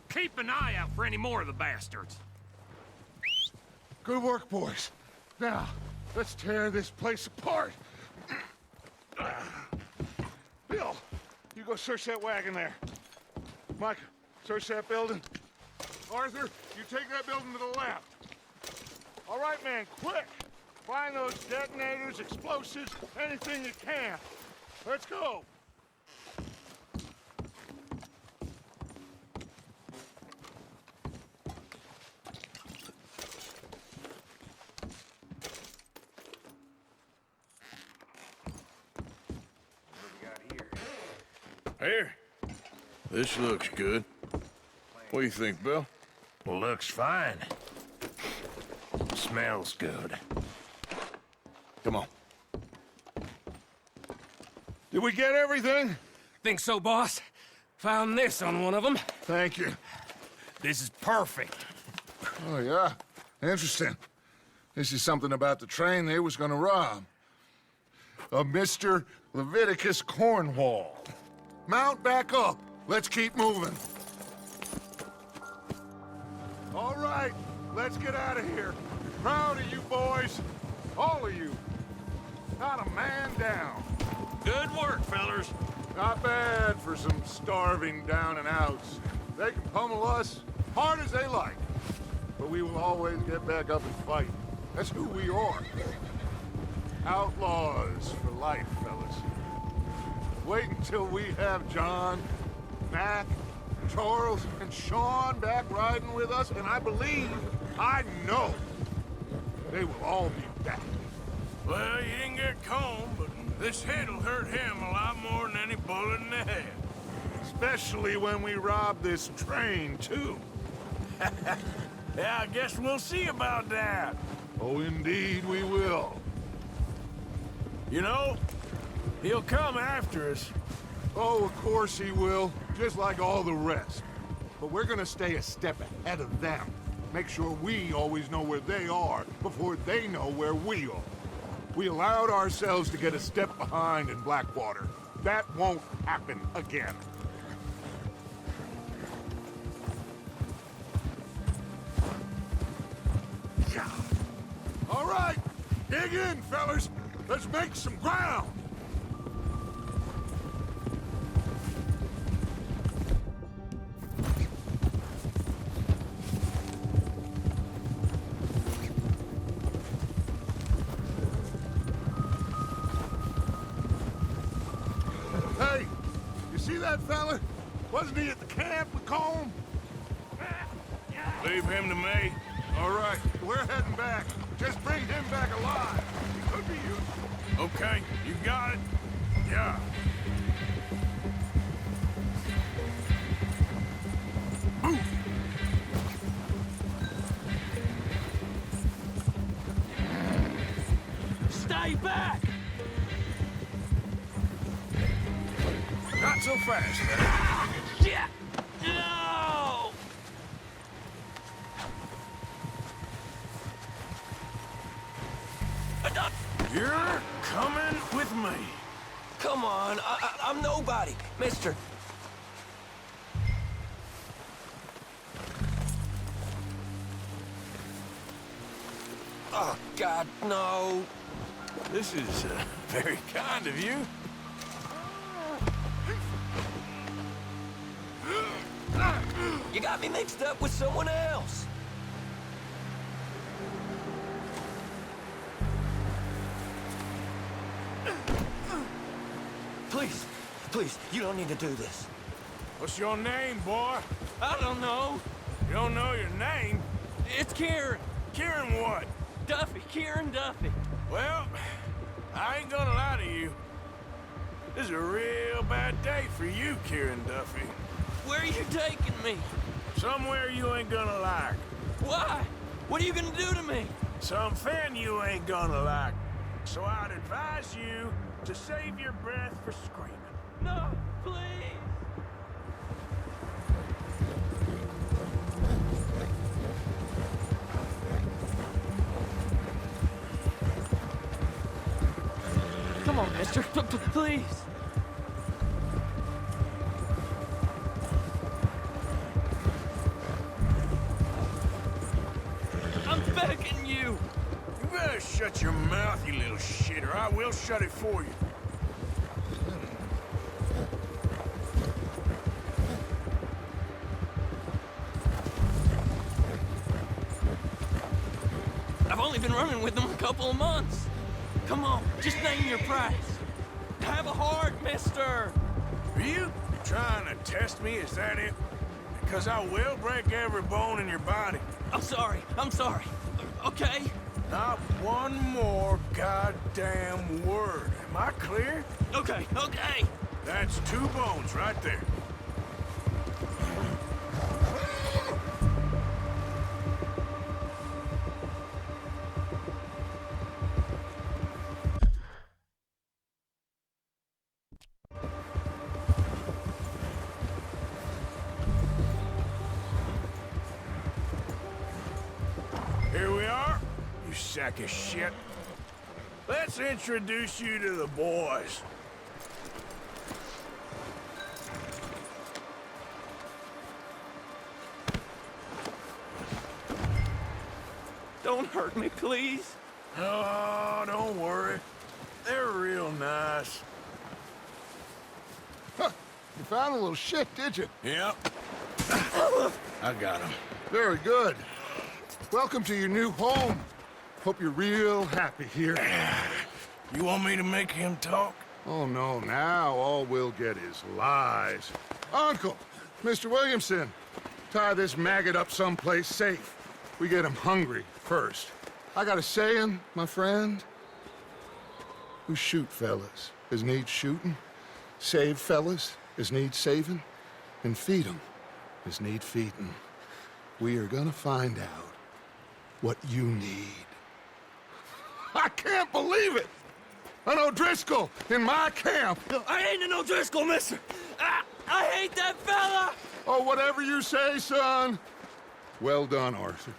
Keep an eye out for any more of the bastards.
Good work, boys. Now, let's tear this place apart. Bill, you go search that wagon there. Mike, search that building. Arthur, you take that building to the left. All right, man, quick. Find those detonators, explosives, anything you can. Let's go.
Here. This looks good. What do you think, Bill?
Looks fine. Smells good.
Come on.
Did we get everything?
Think so, boss? Found this on one of them.
Thank you.
This is perfect.
Oh, yeah? Interesting. This is something about the train they was gonna rob. A Mr. Leviticus Cornwall. Mount back up. Let's keep moving. All right, let's get out of here. Proud of you boys. All of you. Not a man down.
Good work, fellers.
Not bad for some starving down and outs. They can pummel us hard as they like. But we will always get back up and fight. That's who we are. Outlaws for life, fellas. Wait until we have John, Mac, Charles, and Sean back riding with us, and I believe, I know, they will all be back.
Well, you didn't get Combe, but this hit'll hurt him a lot more than any bullet in the head.
Especially when we rob this train, too.
Yeah, I guess we'll see about that.
Oh, indeed we will.
You know, he'll come after us.
Oh, of course he will, just like all the rest. But we're gonna stay a step ahead of them. Make sure we always know where they are before they know where we are. We allowed ourselves to get a step behind in Blackwater. That won't happen again. All right, dig in, fellas. Let's make some ground. Hey, you see that fella? Wasn't he at the camp with Combe?
Leave him to me.
All right, we're heading back. Just bring him back alive. He could be useful.
Okay, you got it. Yeah.
Stay back!
Not so fast,
Shit! No!
You're coming with me.
Come on, I'm nobody, mister. Oh, God, no.
This is very kind of you.
You got me mixed up with someone else. Please, please, you don't need to do this.
What's your name, boy?
I don't know.
You don't know your name?
It's Kieran.
Kieran what?
Duffy, Kieran Duffy.
Well, I ain't gonna lie to you. This is a real bad day for you, Kieran Duffy.
Where are you taking me?
Somewhere you ain't gonna like.
Why? What are you gonna do to me?
Something you ain't gonna like. So I'd advise you to save your breath for screaming.
No, please. Come on, mister. Please.
begging you.
You better shut your mouth, you little shit, or I will shut it for you.
I've only been running with them a couple of months. Come on, just name your price. Have a heart, mister.
Are you trying to test me? Is that it? Because I will break every bone in your body.
I'm sorry. Okay?
Not one more goddamn word. Am I clear?
Okay.
That's 2 bones right there. Here we are, you sack of shit. Let's introduce you to the boys.
Don't hurt me, please.
Oh, don't worry. They're real nice.
Huh. You found a little shit, did you?
Yep. I got him.
Very good. Welcome to your new home. Hope you're real happy here.
You want me to make him talk?
Oh, no, now all we'll get is lies. Uncle, Mr. Williamson, tie this maggot up someplace safe. We get him hungry first. I got a saying, my friend. Who shoot fellas as need shooting, save fellas as need saving, and feed 'em as need feeding. We are gonna find out what you need. I can't believe it! An O'Driscoll in my camp!
I ain't an O'Driscoll, mister! I hate that fella!
Oh, whatever you say, son. Well done, Arthur.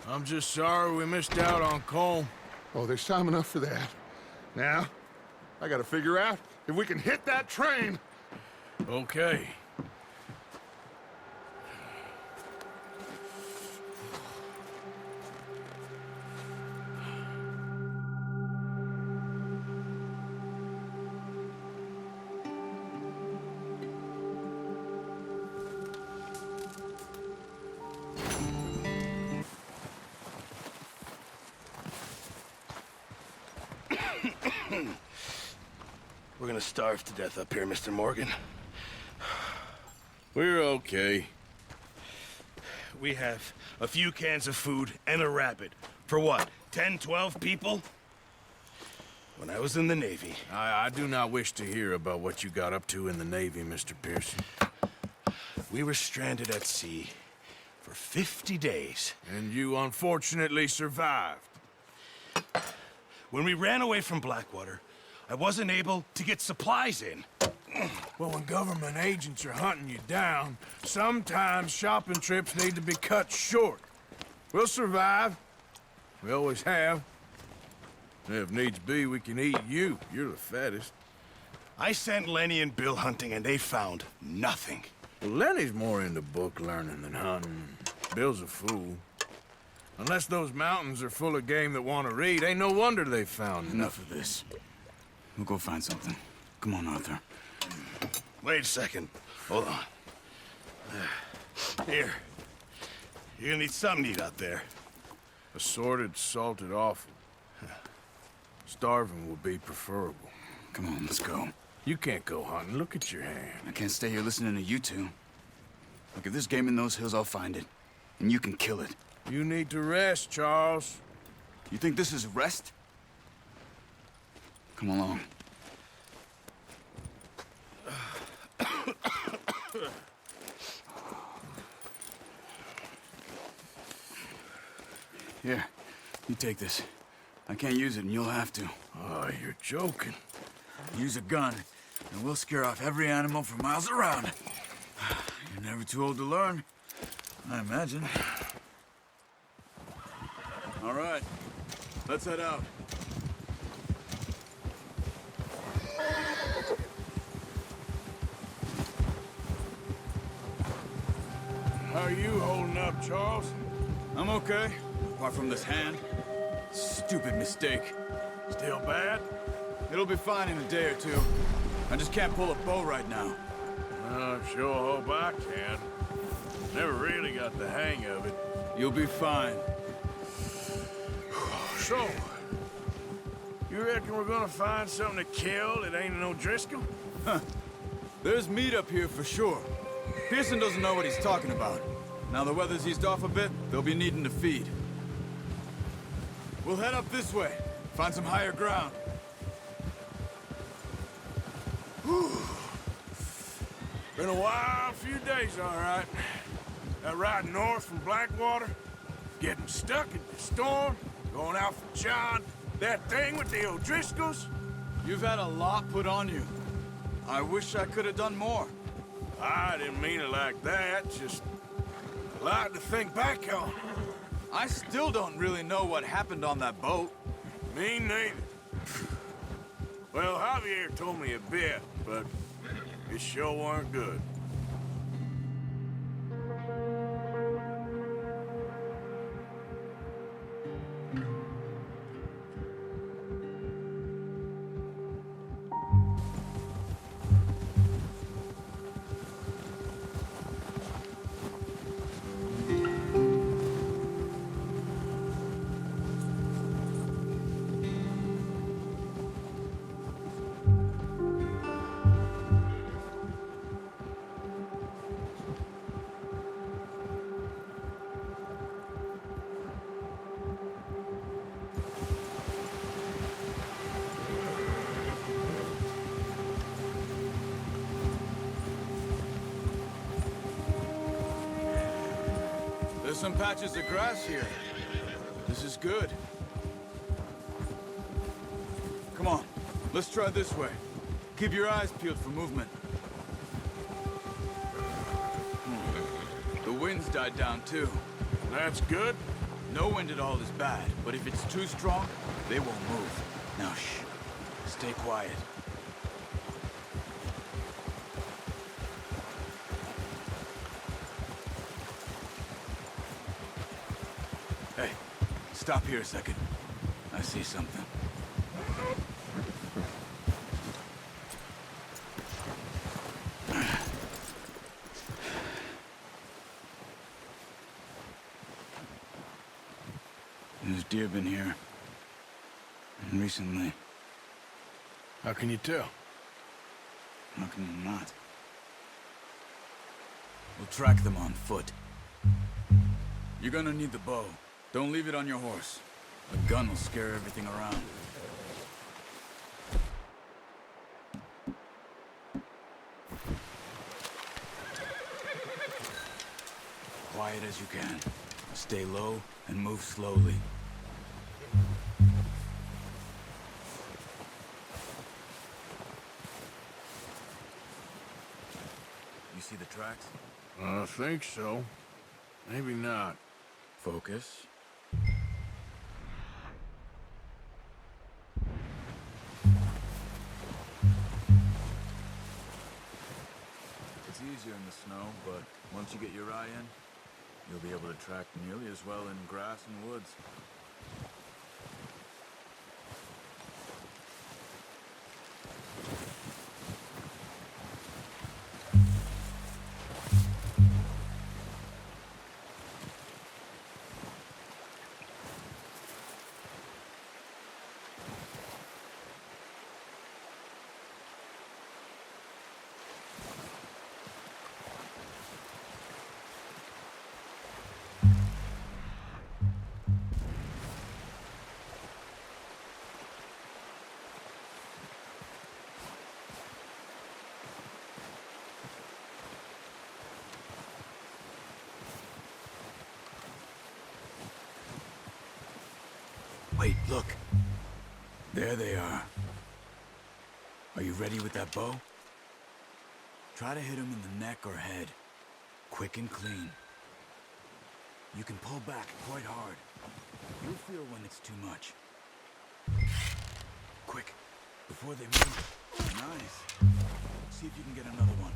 I'm just sorry we missed out on Colm.
Oh, there's time enough for that. Now, I gotta figure out if we can hit that train.
Okay.
We're gonna starve to death up here, Mr. Morgan.
We're okay.
We have a few cans of food and a rabbit. For what, 10, 12 people? When I was in the Navy...
I do not wish to hear about what you got up to in the Navy, Mr. Pearson.
We were stranded at sea for 50 days.
And you unfortunately survived.
When we ran away from Blackwater, I wasn't able to get supplies in.
Well, when government agents are hunting you down, sometimes shopping trips need to be cut short. We'll survive. We always have. If needs be, we can eat you. You're the fattest.
I sent Lenny and Bill hunting, and they found nothing.
Well, Lenny's more into book learning than hunting. Bill's a fool. Unless those mountains are full of game that want to read, ain't no wonder they found
Enough of this. We'll go find something. Come on, Arthur.
Wait a second. Hold on. Here. You're gonna need something to eat out there.
Assorted, salted offal. Starving would be preferable.
Come on, let's go.
You can't go hunting. Look at your hand.
I can't stay here listening to you two. Look, if there's game in those hills, I'll find it. And you can kill it.
You need to rest, Charles.
You think this is rest? Come along. Here, you take this. I can't use it, and you'll have to.
Oh, you're joking.
Use a gun, and we'll scare off every animal for miles around. You're never too old to learn, I imagine. All right, let's head out.
How are you holding up, Charles?
I'm okay, apart from this hand. Stupid mistake.
Still bad?
It'll be fine in a day or two. I just can't pull a bow right now.
I sure hope I can. Never really got the hang of it.
You'll be fine.
So, you reckon we're gonna find something to kill that ain't no Driscoll?
Huh. There's meat up here for sure. Pearson doesn't know what he's talking about. Now the weather's eased off a bit, they'll be needing to feed. We'll head up this way, find some higher ground.
Whew. Been a wild few days, all right. That ride north from Blackwater, getting stuck in the storm, going out for John, that thing with the O'Driscolls.
You've had a lot put on you. I wish I could have done more.
I didn't mean it like that, just a lot to think back on.
I still don't really know what happened on that boat.
Me neither. Well, Javier told me a bit, but it sure weren't good.
There's some patches of grass here. This is good. Come on, let's try this way. Keep your eyes peeled for movement. The wind's died down too.
That's good.
No wind at all is bad, but if it's too strong, they won't move. Now shh, stay quiet. Hey, stop here a second. I see something. There's deer been here. And recently.
How can you tell?
How can you not? We'll track them on foot. You're gonna need the bow. Don't leave it on your horse. A gun will scare everything around. Quiet as you can. Stay low and move slowly. You see the tracks?
I think so. Maybe not.
Focus. It's easier in the snow, but once you get your eye in, you'll be able to track nearly as well in grass and woods. Wait, look. There they are. Are you ready with that bow? Try to hit him in the neck or head. Quick and clean. You can pull back quite hard. You'll feel when it's too much. Quick, before they move. Nice. See if you can get another one.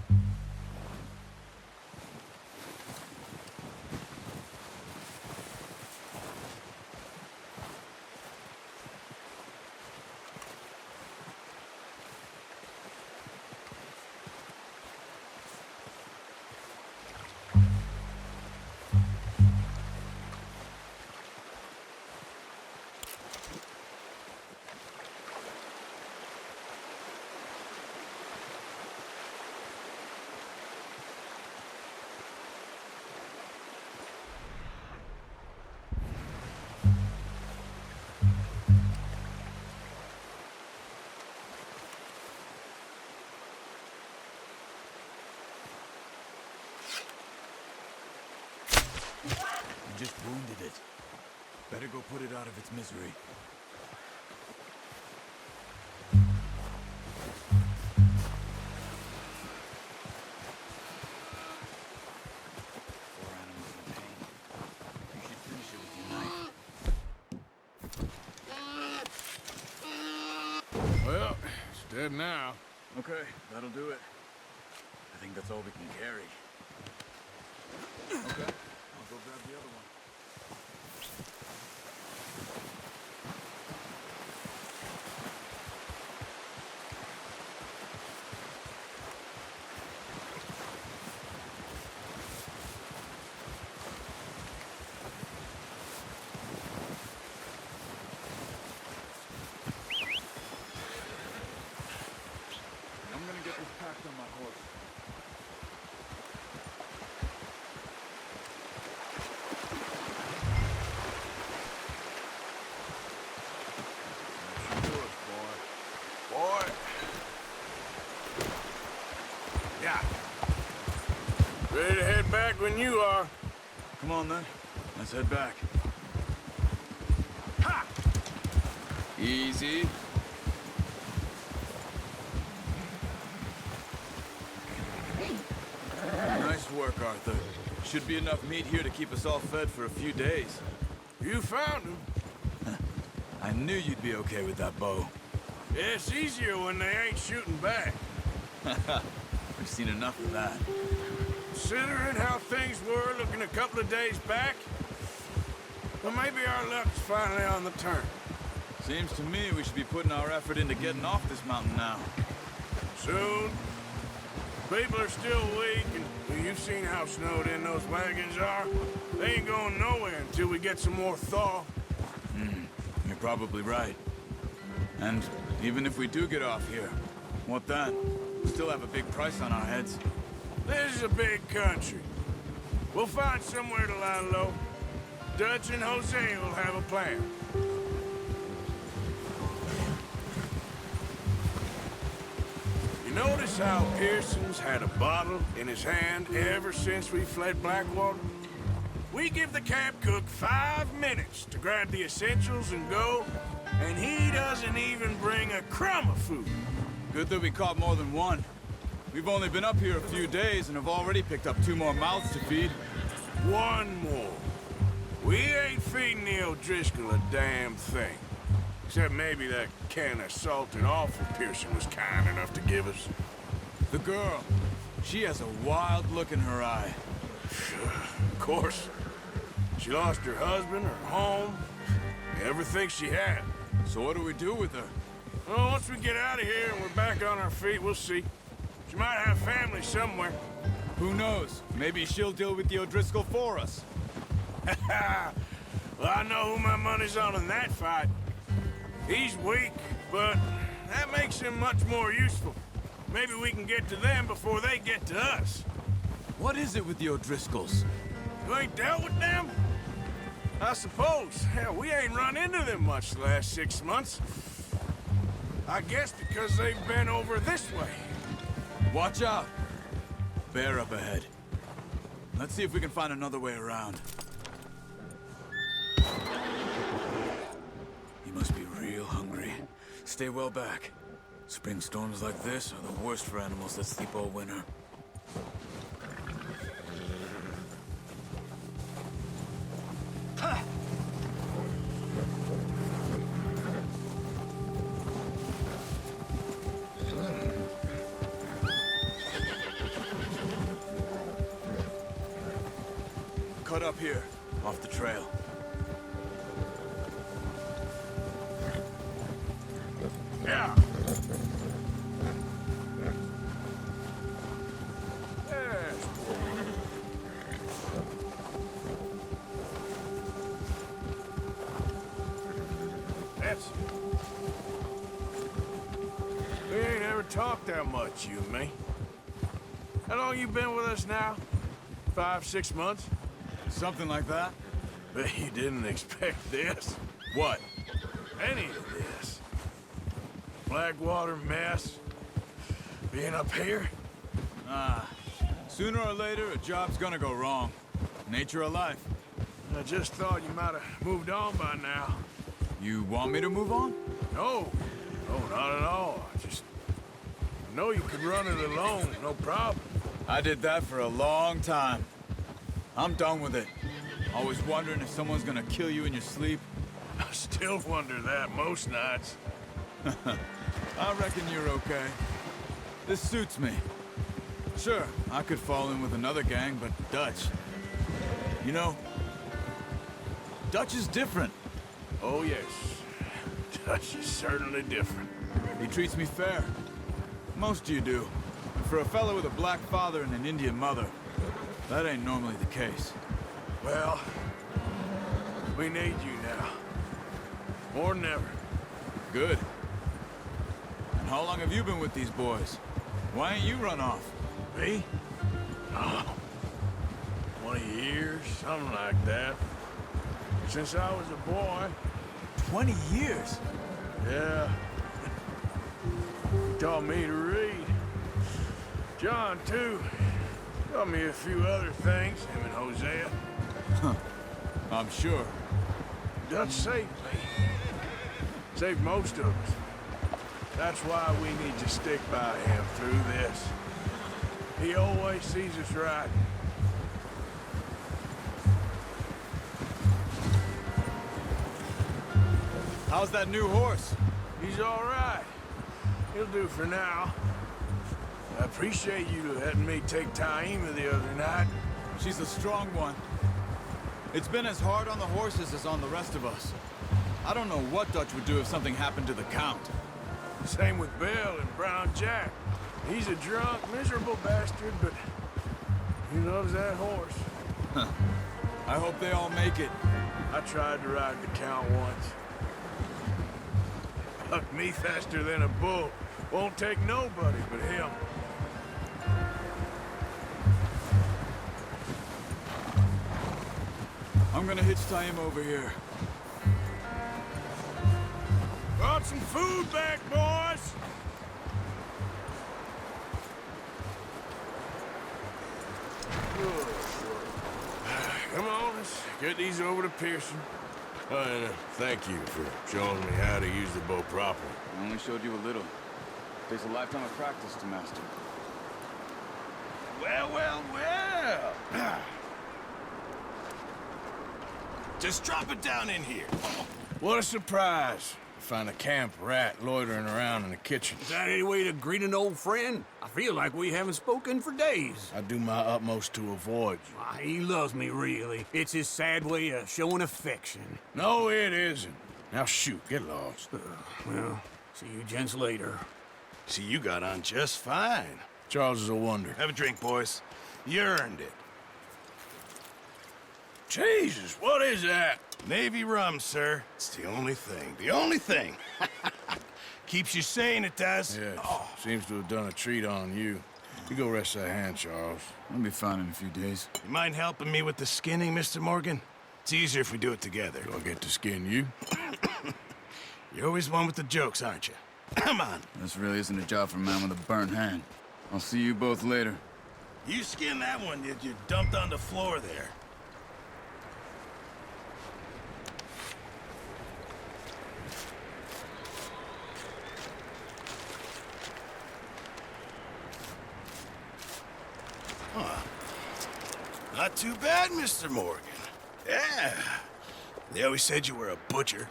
just wounded it. Better go put it out of its misery. Poor animal's in pain. You should finish it with your knife.
Well, it's dead now.
Okay, that'll do it. I think that's all we can carry. Okay, I'll go grab the other one. I'm gonna get this packed on my horse.
Boy. Yeah. Ready to head back when you are.
Come on then, let's head back.
Ha!
Easy. Nice work, Arthur. Should be enough meat here to keep us all fed for a few days.
You found him.
I knew you'd be okay with that bow.
It's easier when they ain't shooting back.
We've seen enough of that.
Considering how things were looking a couple of days back, well, maybe our luck's finally on the turn.
Seems to me we should be putting our effort into getting off this mountain now.
Soon. People are still weak, and well, you've seen how snowed in those wagons are. They ain't going nowhere until we get some more thaw.
You're probably right. And even if we do get off here, what then? We still have a big price on our heads.
This is a big country. We'll find somewhere to lie low. Dutch and Jose will have a plan. You notice how Pearson's had a bottle in his hand ever since we fled Blackwater? We give the camp cook 5 minutes to grab the essentials and go, and he doesn't even bring a crumb of food.
Good that we caught more than one. We've only been up here a few days and have already picked up 2 more mouths to feed.
One more. We ain't feeding the O'Driscoll a damn thing. Except maybe that can of salted offal Pearson was kind enough to give us.
The girl. She has a wild look in her eye.
Of course. She lost her husband, her home, everything she had.
So what do we do with her?
Well, once we get out of here and we're back on our feet, we'll see. She might have family somewhere.
Who knows? Maybe she'll deal with the O'Driscoll for us.
Well, I know who my money's on in that fight. He's weak, but that makes him much more useful. Maybe we can get to them before they get to us.
What is it with the O'Driscolls?
You ain't dealt with them? I suppose. Hell, we ain't run into them much the last 6 months. I guess because they've been over this way.
Watch out! Bear up ahead. Let's see if we can find another way around. He must be real hungry. Stay well back. Spring storms like this are the worst for animals that sleep all winter. Cut up here, off the trail.
Yeah. That's it. We ain't ever talked that much, you and me. How long you been with us now? 5, 6 months?
Something like that.
Bet you didn't expect this.
What?
Any of this. Blackwater mess. Being up here.
Sooner or later, a job's gonna go wrong. Nature of life.
I just thought you might have moved on by now.
You want me to move on?
No. No, not at all. I know you could run it alone, no problem.
I did that for a long time. I'm done with it. Always wondering if someone's gonna kill you in your sleep.
I still wonder that most nights.
I reckon you're okay. This suits me. Sure, I could fall in with another gang, but Dutch... You know, Dutch is different.
Oh, yes. Dutch is certainly different.
He treats me fair. Most of you do. And for a fellow with a black father and an Indian mother, that ain't normally the case.
Well, we need you now. More than ever.
Good. And how long have you been with these boys? Why ain't you run off?
Me? Oh, 20 years, something like that. Since I was a boy.
20 years?
Yeah. He taught me to read. John, too. Taught me a few other things, him and Hosea.
Huh. I'm sure.
Dutch saved me. Saved most of us. That's why we need to stick by him through this. He always sees us right.
How's that new horse?
He's all right. He'll do for now. I appreciate you letting me take Taima the other night.
She's a strong one. It's been as hard on the horses as on the rest of us. I don't know what Dutch would do if something happened to the Count.
Same with Bill and Brown Jack. He's a drunk, miserable bastard, but he loves that horse.
Huh. I hope they all make it.
I tried to ride the Count once. Bucked me faster than a bull. Won't take nobody but him.
I'm gonna hitch Taima over here.
Brought some food back, boys! Come on, let's get these over to Pearson. And thank you for showing me how to use the bow properly.
I only showed you a little. Takes a lifetime of practice to master.
Well, well, well!
Just drop it down in here.
What a surprise. Find a camp rat loitering around in the kitchen.
Is that any way to greet an old friend? I feel like we haven't spoken for days.
I do my utmost to avoid you.
Why, he loves me, really. It's his sad way of showing affection.
No, it isn't. Now shoot, get lost.
Well, see you gents later.
See, you got on just fine.
Charles is a wonder.
Have a drink, boys. You earned it.
Jesus, what is that?
Navy rum, sir. It's the only thing. The only thing. Keeps you sane, it does.
Yes. Oh. Seems to have done a treat on you. You go rest that hand, Charles.
I'll be fine in a few days.
You mind helping me with the skinning, Mr. Morgan? It's easier if we do it together.
Do I get to skin you?
You're always one with the jokes, aren't you? Come on.
This really isn't a job for a man with a burnt hand. I'll see you both later.
You skin that one that you dumped on the floor there. Huh. Not too bad, Mr. Morgan. Yeah. They always said you were a butcher.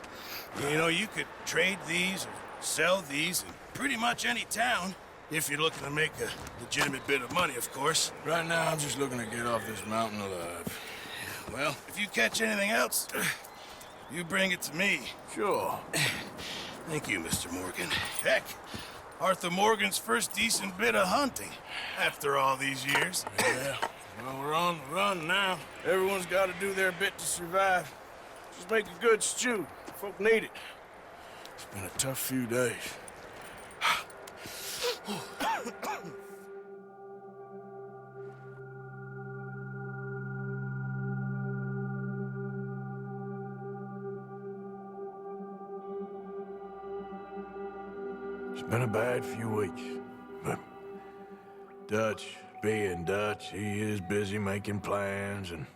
You know, you could trade these or sell these in pretty much any town. If you're looking to make a legitimate bit of money, of course.
Right now, I'm just looking to get off this mountain alive.
Well, if you catch anything else, you bring it to me.
Sure.
Thank you, Mr. Morgan. Heck, Arthur Morgan's first decent bit of hunting after all these years.
Yeah, well, we're on the run now. Everyone's got to do their bit to survive. Just make a good stew. Folk need it. It's been a tough few days. It's been a bad few weeks, but Dutch, being Dutch, he is busy making plans, and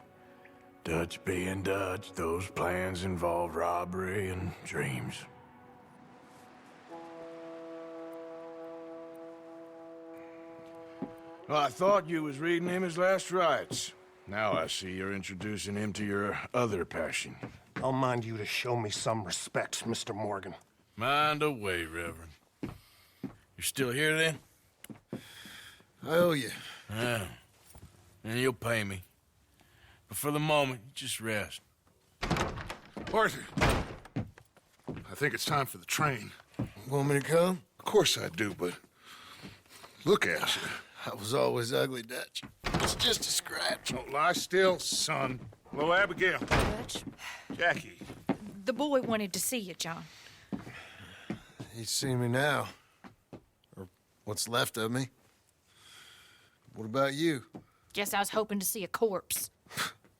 Dutch being Dutch, those plans involved robbery and dreams. Well, I thought you was reading him his last rites. Now I see you're introducing him to your other passion.
I'll mind you to show me some respect, Mr. Morgan.
Mind away, Reverend. You're still here, then?
I owe you.
Ah, and you'll pay me. But for the moment, just rest.
Arthur, I think it's time for the train.
Want me to come?
Of course I do, but look at you.
I was always ugly, Dutch. It's just a scratch.
Don't lie still, son. Hello, Abigail.
Dutch,
Jackie.
the boy wanted to see you, John.
He's seen me now. Or what's left of me. What about you?
Guess I was hoping to see a corpse.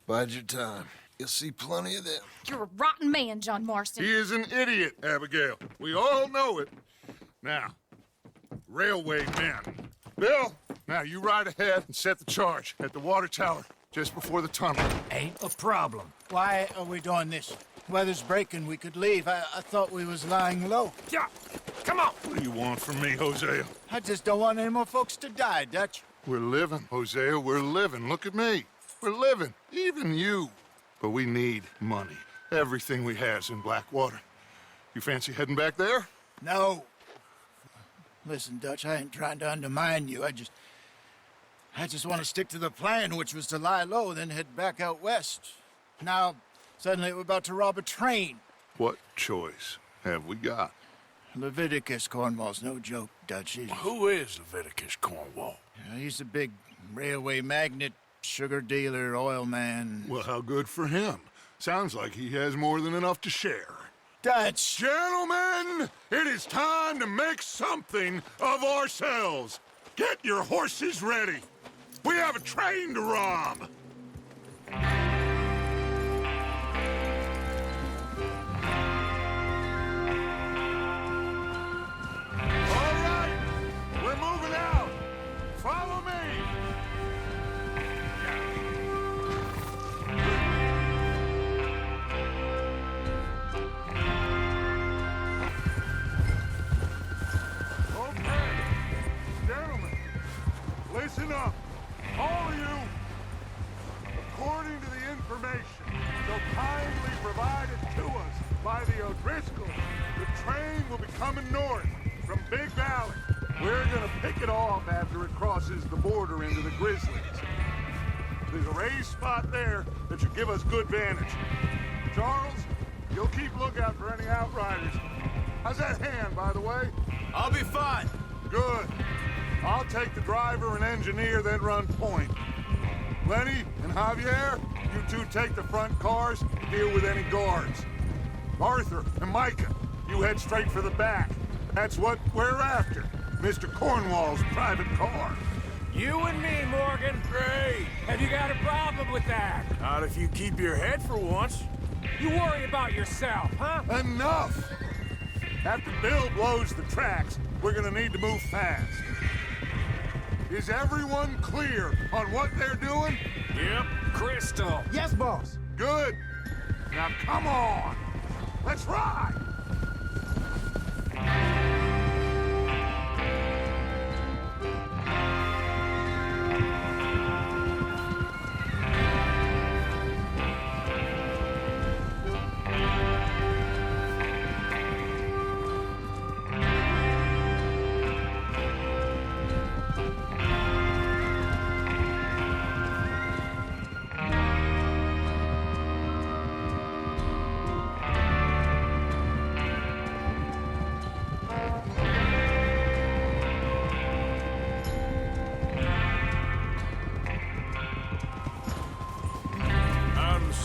Bide your time. You'll see plenty of them.
You're a rotten man, John Marston.
He is an idiot, Abigail. We all know it. Now, railway men. Bill, now you ride ahead and set the charge at the water tower just before the tunnel.
Ain't a problem. Why are we doing this? Weather's breaking. We could leave. I thought we was lying low.
Yeah, come on. What do you want from me, Hosea?
I just don't want any more folks to die, Dutch.
We're living, Hosea. We're living. Look at me. We're living. Even you. But we need money. Everything we has in Blackwater. You fancy heading back there?
No. Listen, Dutch, I ain't trying to undermine you. I just want to stick to the plan, which was to lie low, then head back out west. Now, suddenly we're about to rob a train.
What choice have we got?
Leviticus Cornwall's no joke, Dutch.
Who is Leviticus Cornwall?
He's a big railway magnate, sugar dealer, oil man.
Well, how good for him. Sounds like he has more than enough to share.
Dutch!
Gentlemen, it is time to make something of ourselves. Get your horses ready. We have a train to rob. All right, we're moving out. Follow me. Listen up, all of you. According to the information so kindly provided to us by the O'Driscolls, the train will be coming north from Big Valley. We're gonna pick it off after it crosses the border into the Grizzlies. There's a raised spot there that should give us good vantage. Charles, you'll keep lookout for any outriders. How's that hand, by the way?
I'll be fine.
Good. I'll take the driver and engineer, then run point. Lenny and Javier, you two take the front cars and deal with any guards. Arthur and Micah, you head straight for the back. That's what we're after. Mr. Cornwall's private car.
You and me, Morgan.
Great.
Have you got a problem with that?
Not if you keep your head for once.
You worry about yourself, huh?
Enough! After Bill blows the tracks, we're gonna need to move fast. Is everyone clear on what they're doing?
Yep. Crystal.
Yes, boss.
Good. Now come on. Let's ride.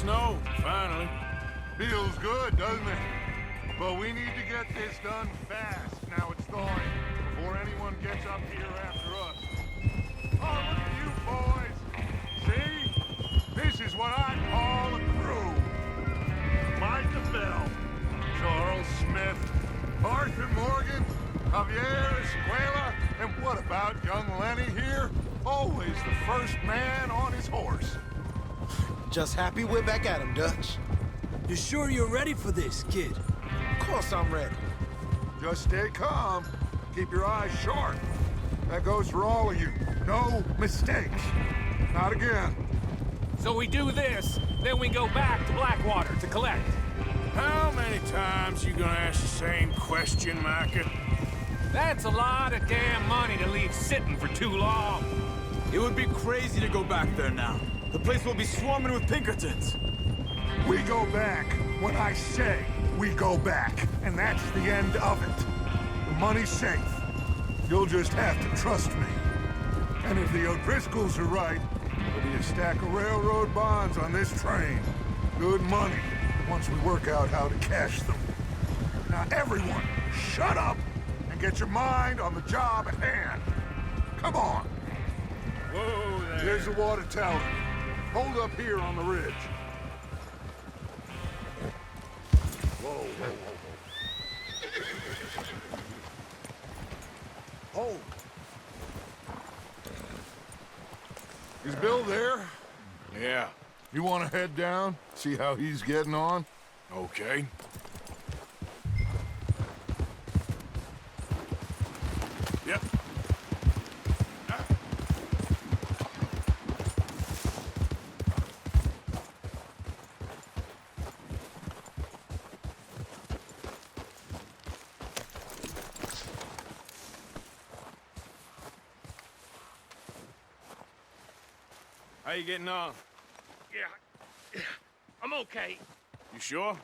Snow, finally.
Feels good, doesn't it? But we need to get this done fast. Now it's thawing, before anyone gets up here after us. Oh, look at you boys. See? This is what I call a crew. Micah Bell, Charles Smith, Arthur Morgan, Javier Escuela, and what about young Lenny here? Always the first man on his horse.
Just happy we're back at him, Dutch.
You sure you're ready for this, kid?
Of course I'm ready.
Just stay calm. Keep your eyes sharp. That goes for all of you. No mistakes. Not again.
So we do this, then we go back to Blackwater to collect.
How many times you gonna ask the same question, Micah?
That's a lot of damn money to leave sitting for too long.
It would be crazy to go back there now. The place will be swarming with Pinkertons.
We go back when I say we go back, and that's the end of it. The money's safe. You'll just have to trust me. And if the O'Driscolls are right, there'll be a stack of railroad bonds on this train. Good money, once we work out how to cash them. Now everyone, shut up and get your mind on the job at hand. Come on.
Whoa there.
Here's the water tower. Hold up here on the ridge. Whoa, whoa, whoa, whoa. Hold. Is Bill there?
Yeah.
You want to head down? See how he's getting on?
Okay. Yep. How you getting on?
Yeah, I'm okay.
You sure?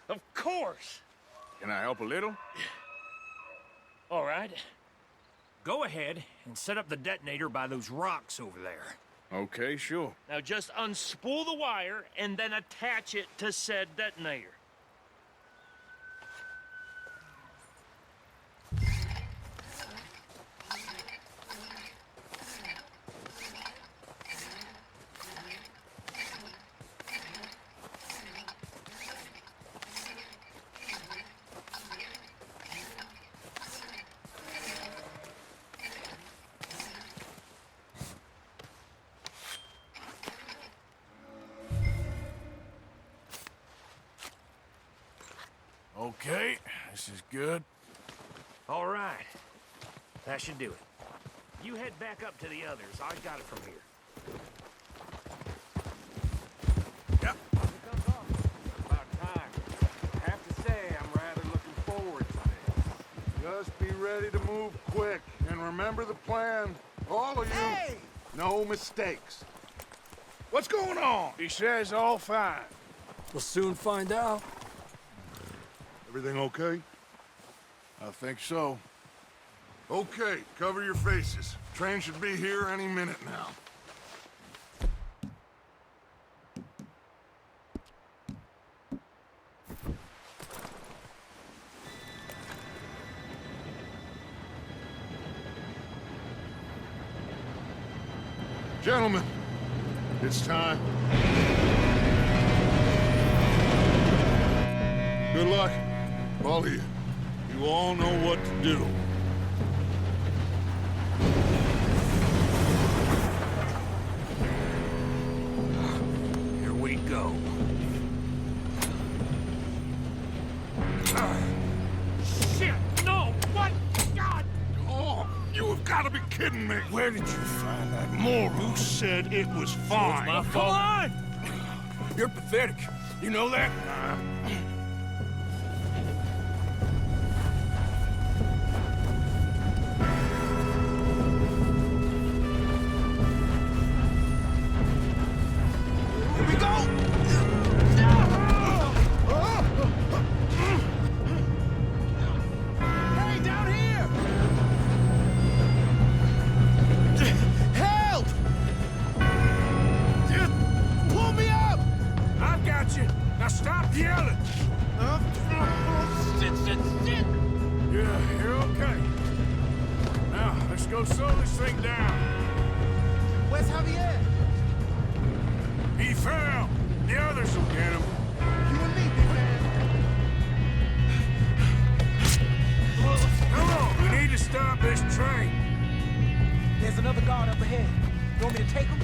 Of course.
Can I help a little?
All right. Go ahead and set up the detonator by those rocks over there.
Okay, sure.
Now just unspool the wire and then attach it to said detonator.
Okay, this is good.
All right. That should do it. You head back up to the others. I got it from here.
Yep.
About time. I have to say, I'm rather looking forward to this.
Just be ready to move quick. And remember the plan. All of you.
Hey!
No mistakes. What's going on?
He says all fine.
We'll soon find out.
Everything okay?
I think so.
Okay, cover your faces. Train should be here any minute now. Gentlemen, it's time. Good luck, all of you. You all know what to do.
Here we go. Shit! No! What? God!
Oh, you have got to be kidding me.
Where did you find that moral? Who said it was fine?
My
Come
fault.
on!
You're pathetic. You know that?
Here we go! Hey, down here! Help! Pull me up!
I've got you. Now stop yelling.
Shit!
Yeah, you're okay. Now, let's go slow this thing down.
Where's Javier?
He fell. The others will get him.
You and me, big man.
Come on, we need to stop this train.
There's another guard up ahead. You want me to take him?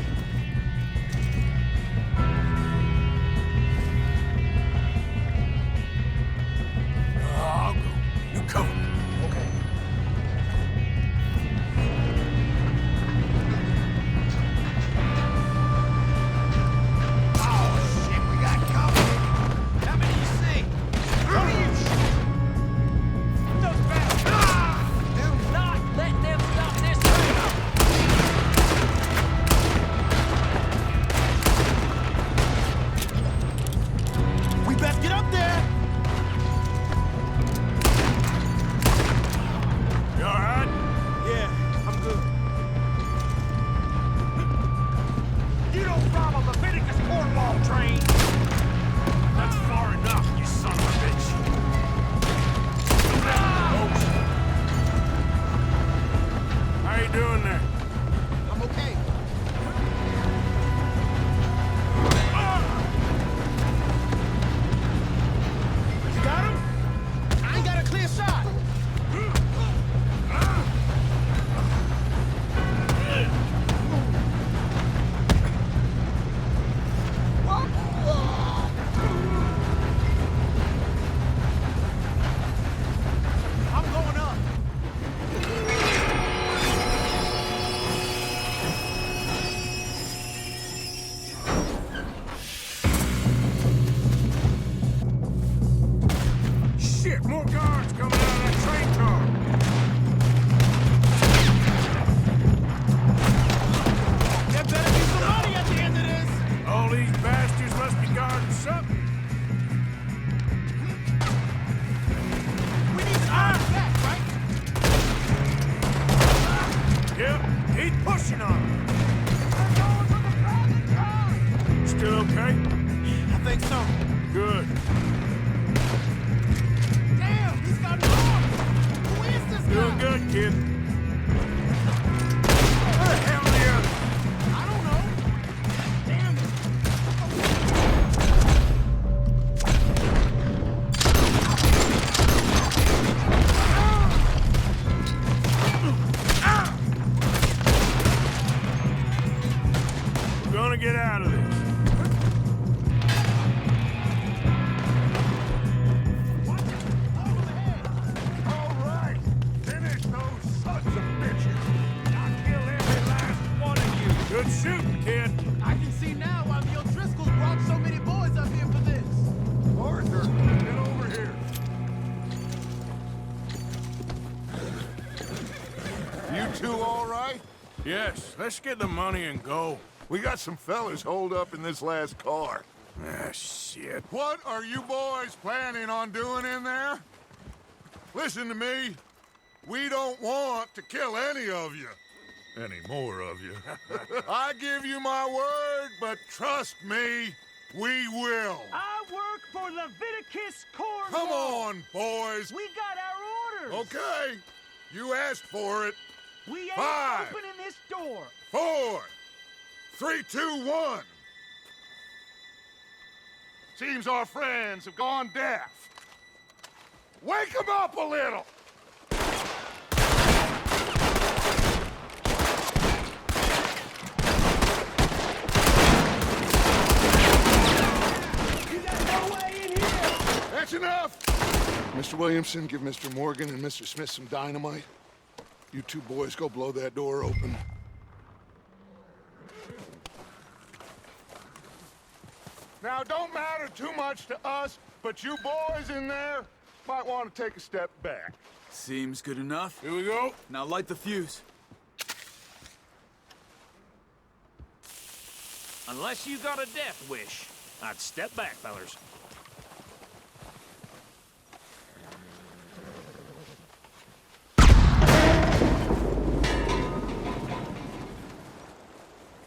Quick, more guards coming out of that train car!
There better be some money at the end of this!
All these bastards must be guarding something.
We need to arm back, right?
Yep, keep pushing on him. Still okay?
I think so.
Good.
Damn, he's got an arm! Who is this guy?
Doing good, kid. Where the hell are the others?
I don't know. Damn it.
We're gonna get out of this.
All right, finish those sons of bitches. I'll kill every last one of you.
Good shooting, kid.
I can see now why the O'Driscolls brought so many boys up here for this.
Arthur, get over here. You two all right?
Yes, let's get the money and go.
We got some fellas holed up in this last car.
Ah, shit.
What are you boys planning on doing in there? Listen to me. We don't want to kill any of you. Any more of you. I give you my word, but trust me, we will.
I work for Leviticus Corps.
Come on, boys.
We got our orders.
Okay. You asked for it.
We ain't
5,
opening this door.
4, 3, 2, 1. Seems our friends have gone deaf. Wake them up a little. That's enough! Mr. Williamson, give Mr. Morgan and Mr. Smith some dynamite. You two boys go blow that door open. Now, don't matter too much to us, but you boys in there might want to take a step back.
Seems good enough.
Here we go.
Now light the fuse.
Unless you got a death wish, I'd step back, fellers.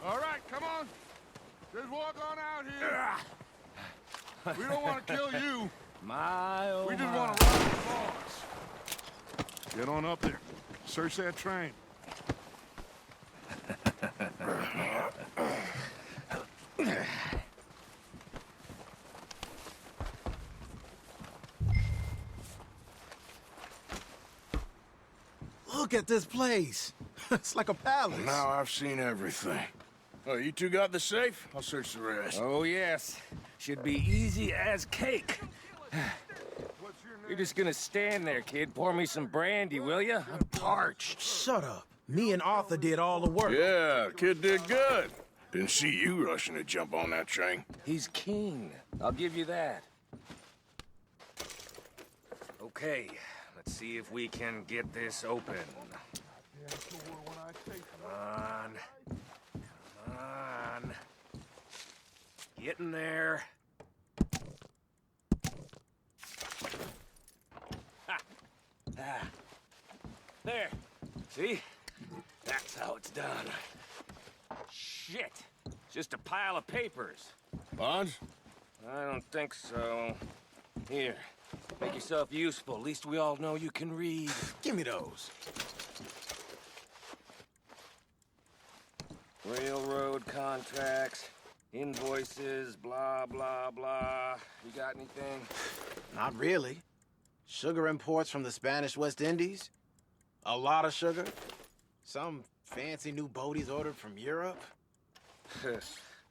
All right, come on. Just walk on out here. We don't want to kill you.
My, oh
We just
my.
want to rob the boss. Get on up there. Search that train.
Look at this place. It's like a palace.
Now I've seen everything. Oh, you two got the safe? I'll search the rest.
Oh, yes. Should be easy as cake. You're just gonna stand there, kid. Pour me some brandy, will you? I'm parched.
Shut up. Me and Arthur did all the work.
Yeah, kid did good. Didn't see you rushing to jump on that train.
He's keen. I'll give you that. Okay, let's see if we can get this open. Come on. Come on. Get in there. Ha. Ah. There. See? That's how it's done. Shit. Just a pile of papers.
Bonds?
I don't think so. Here. Make yourself useful. At least we all know you can read.
Give me those.
Railroad contracts, invoices, blah, blah, blah. You got anything?
Not really. Sugar imports from the Spanish West Indies. A lot of sugar. Some fancy new boat he's ordered from Europe.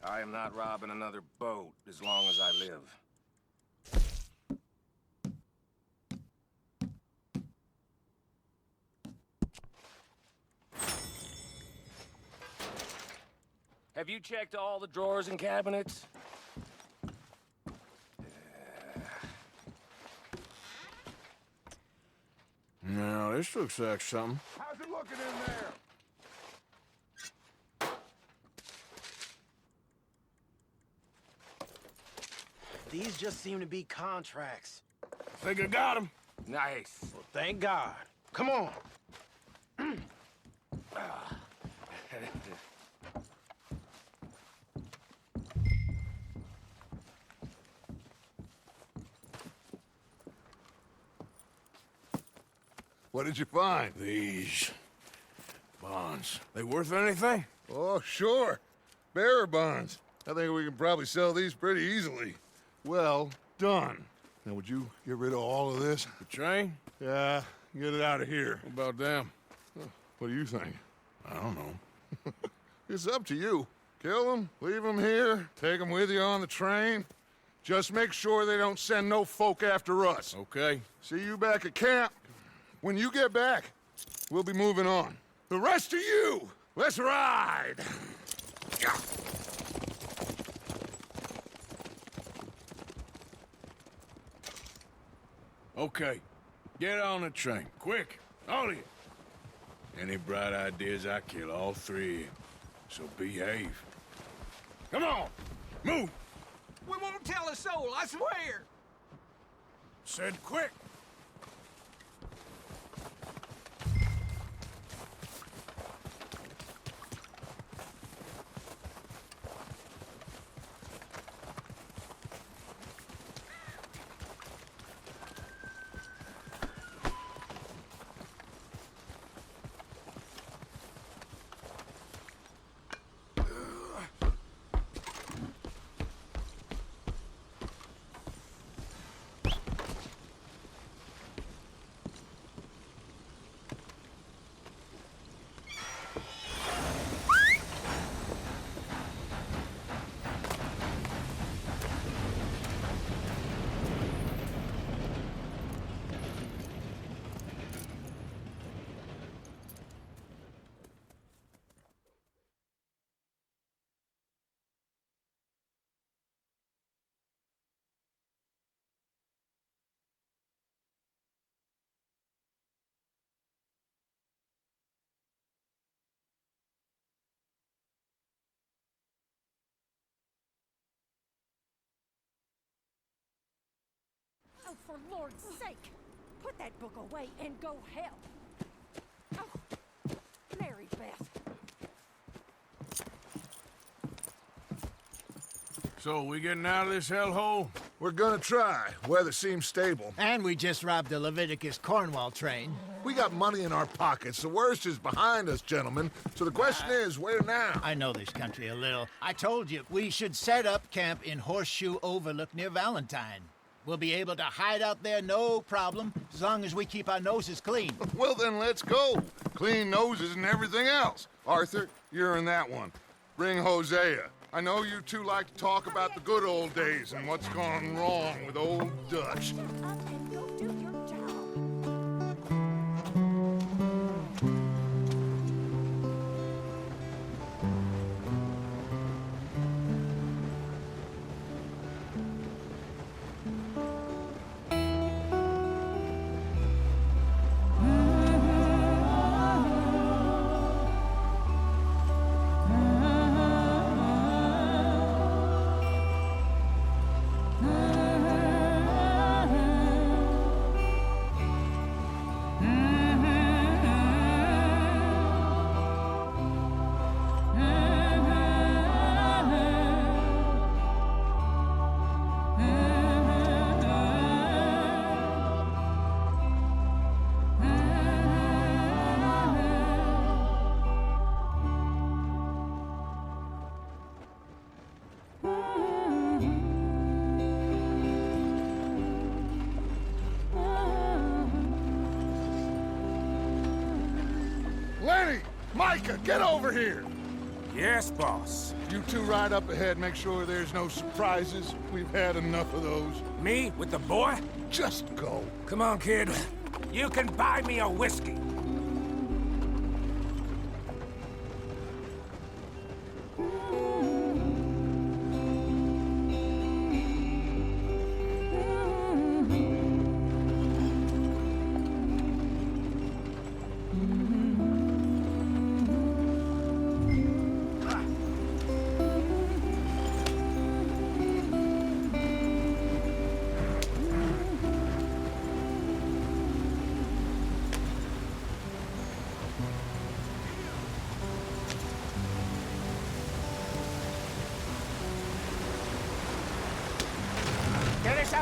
I am not robbing another boat as long as I live. Have you checked all the drawers and cabinets?
Now, this looks like something.
How's it looking in there?
These just seem to be contracts.
Think I got him?
Nice.
Well, thank God. Come on.
What did you find?
These bonds. They worth anything?
Oh, sure. Bearer bonds. I think we can probably sell these pretty easily. Well done. Now, would you get rid of all of this?
The train?
Yeah, get it out of here.
What about them?
What do you think?
I don't know.
It's up to you. Kill them, leave them here, take them with you on the train. Just make sure they don't send no folk after us.
Okay.
See you back at camp. When you get back, we'll be moving on. The rest of you, let's ride!
Okay. Get on the train. Quick. All of you. Any bright ideas, I kill all three of you. So behave. Come on! Move!
We won't tell a soul, I swear!
Said quick!
Oh, for Lord's sake! Put that book away and go help! Oh, Mary Beth.
So, we getting out of this hellhole?
We're gonna try. Weather seems stable.
And we just robbed the Leviticus Cornwall train.
We got money in our pockets. The worst is behind us, gentlemen. So the question is, where now?
I know this country a little. I told you, we should set up camp in Horseshoe Overlook near Valentine. We'll be able to hide out there no problem, as long as we keep our noses clean.
Well, then let's go. Clean noses and everything else. Arthur, you're in that one. Bring Hosea. I know you two like to talk about the good old days and what's gone wrong with old Dutch. Micah, get over here!
Yes, boss.
You two ride up ahead, make sure there's no surprises. We've had enough of those.
Me with the boy?
Just go.
Come on, kid. You can buy me a whiskey.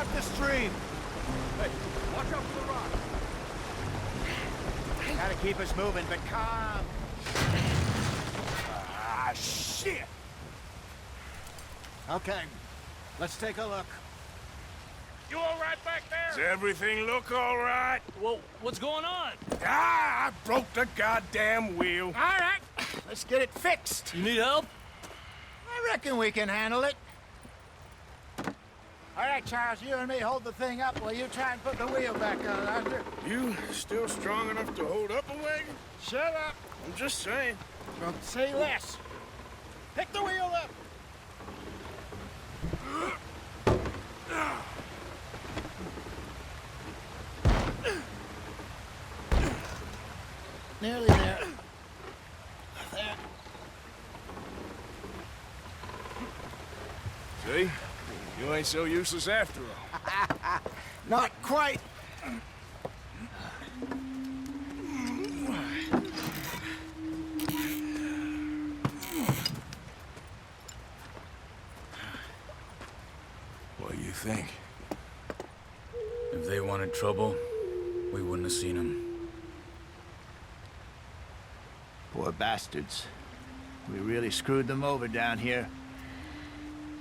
out the stream.
Hey, watch out for the rock.
Gotta keep us moving, but calm.
Ah, shit!
Okay, let's take a look.
You all right back there?
Does everything look all right?
Well, what's going on?
Ah, I broke the goddamn wheel.
All right, let's get it fixed.
You need help?
I reckon we can handle it. All right, Charles, you and me hold the thing up while you try and put the wheel back on, Arthur.
You still strong enough to hold up a wagon?
Shut up.
I'm just saying.
Don't say less. Pick the wheel up. Nearly there. There.
See? You ain't so useless after all.
Not quite.
What do you think?
If they wanted trouble, we wouldn't have seen them.
Poor bastards. We really screwed them over down here.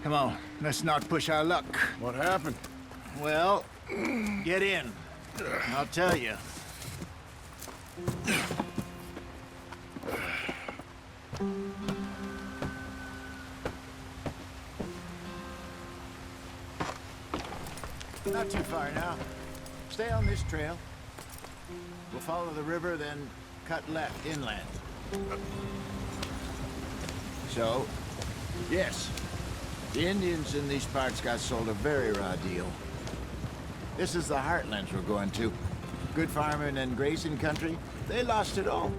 Come on, let's not push our luck.
What happened?
Well, get in. I'll tell you. Not too far now. Stay on this trail. We'll follow the river, then cut left inland. So, yes, the Indians in these parts got sold a very raw deal. This is the heartlands we're going to. Good farming and grazing country, they lost it all.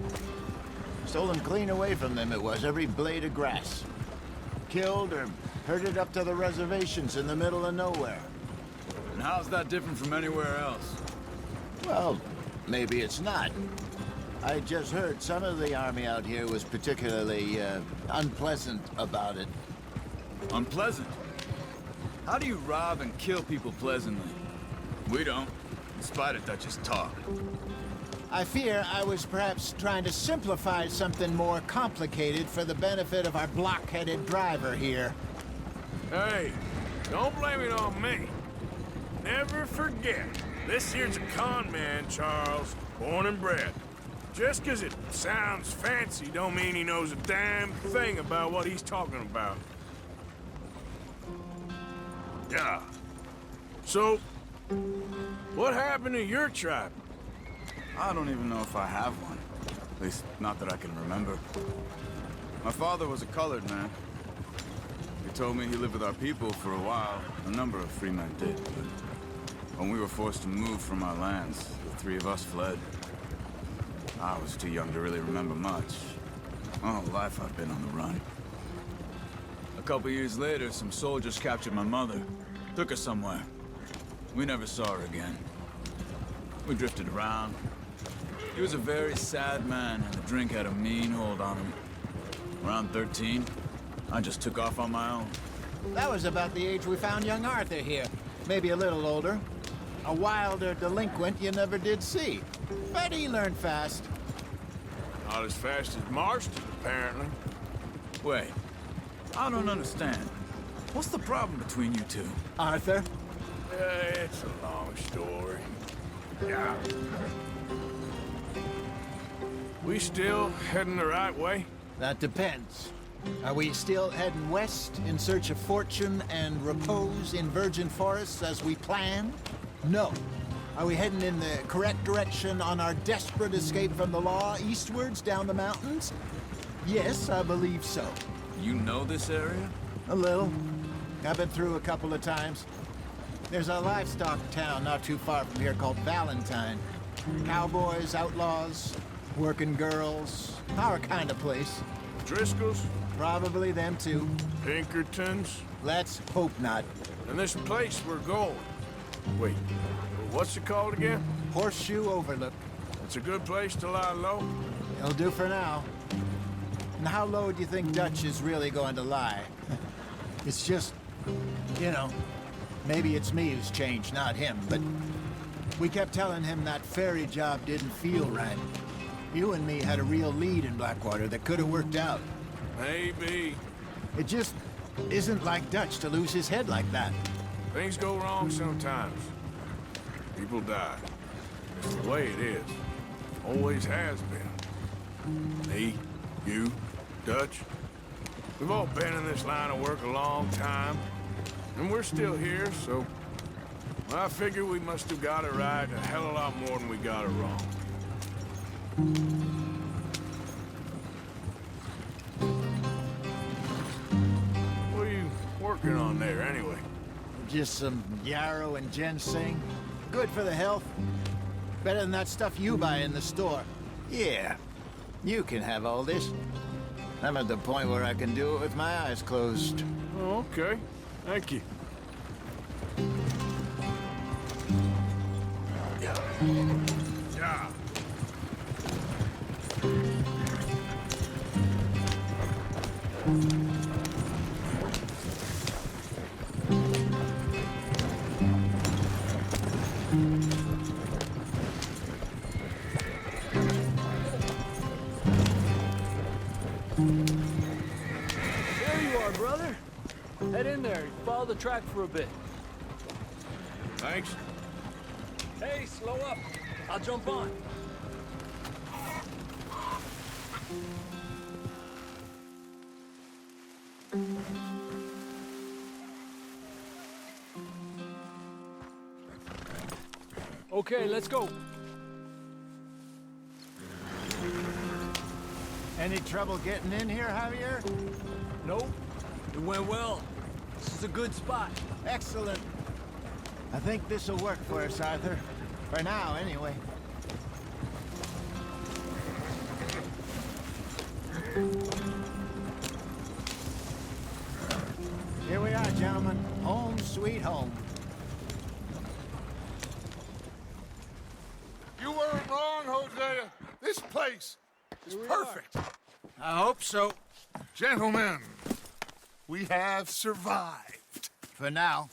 Stolen clean away from them it was, every blade of grass. Killed or herded up to the reservations in the middle of nowhere.
And how's that different from anywhere else?
Well, maybe it's not. I just heard some of the army out here was particularly unpleasant about it.
Unpleasant? How do you rob and kill people pleasantly? We don't, in spite of Dutch's talk.
I fear I was perhaps trying to simplify something more complicated for the benefit of our block-headed driver here.
Hey, don't blame it on me. Never forget, this here's a con man, Charles, born and bred. Just 'cause it sounds fancy don't mean he knows a damn thing about what he's talking about. Yeah. So, what happened to your tribe?
I don't even know if I have one. At least, not that I can remember. My father was a colored man. He told me he lived with our people for a while. A number of free men did, but when we were forced to move from our lands, the three of us fled. I was too young to really remember much. My whole life I've been on the run. A couple years later, some soldiers captured my mother. Took her somewhere. We never saw her again. We drifted around. He was a very sad man, and the drink had a mean hold on him. Around 13, I just took off on my own.
That was about the age we found young Arthur here. Maybe a little older. A wilder delinquent you never did see. But he learned fast.
Not as fast as Marston, apparently.
Wait, I don't understand. What's the problem between you two?
Arthur?
It's a long story. Yeah. We still heading the right way?
That depends. Are we still heading west in search of fortune and repose in virgin forests as we planned? No. Are we heading in the correct direction on our desperate escape from the law eastwards down the mountains? Yes, I believe so.
You know this area?
A little. I've been through a couple of times. There's a livestock town not too far from here called Valentine. Cowboys, outlaws, working girls, our kind of place.
Driscoll's?
Probably them too.
Pinkertons?
Let's hope not.
And this place we're going. Wait, what's it called again?
Horseshoe Overlook.
It's a good place to lie low?
It'll do for now. And how low do you think Dutch is really going to lie? It's just, you know, Maybe it's me who's changed, not him, but we kept telling him that ferry job didn't feel right. You and me had a real lead in Blackwater that could have worked out.
Maybe.
It just isn't like Dutch to lose his head like that.
Things go wrong sometimes. People die. It's the way it is. Always has been. Me, you, Dutch. We've all been in this line of work a long time. And we're still here, so... I figure we must have got it right a hell of a lot more than we got it wrong. What are you working on there, anyway?
Just some yarrow and ginseng. Good for the health. Better than that stuff you buy in the store. Yeah, you can have all this. I'm at the point where I can do it with my eyes closed.
Oh, okay. Thank you. Yeah.
There you are, brother. Head in there. Follow the track for a bit.
Thanks.
Hey, slow up. I'll jump on. Okay, let's go.
Any trouble getting in here, Javier?
Nope. It went well. This is a good spot.
Excellent. I think this'll work for us, Arthur. For now, anyway. Here we are, gentlemen. Home sweet home.
You weren't wrong, Hosea. This place is perfect.
I hope so.
Gentlemen, we have survived.
For now.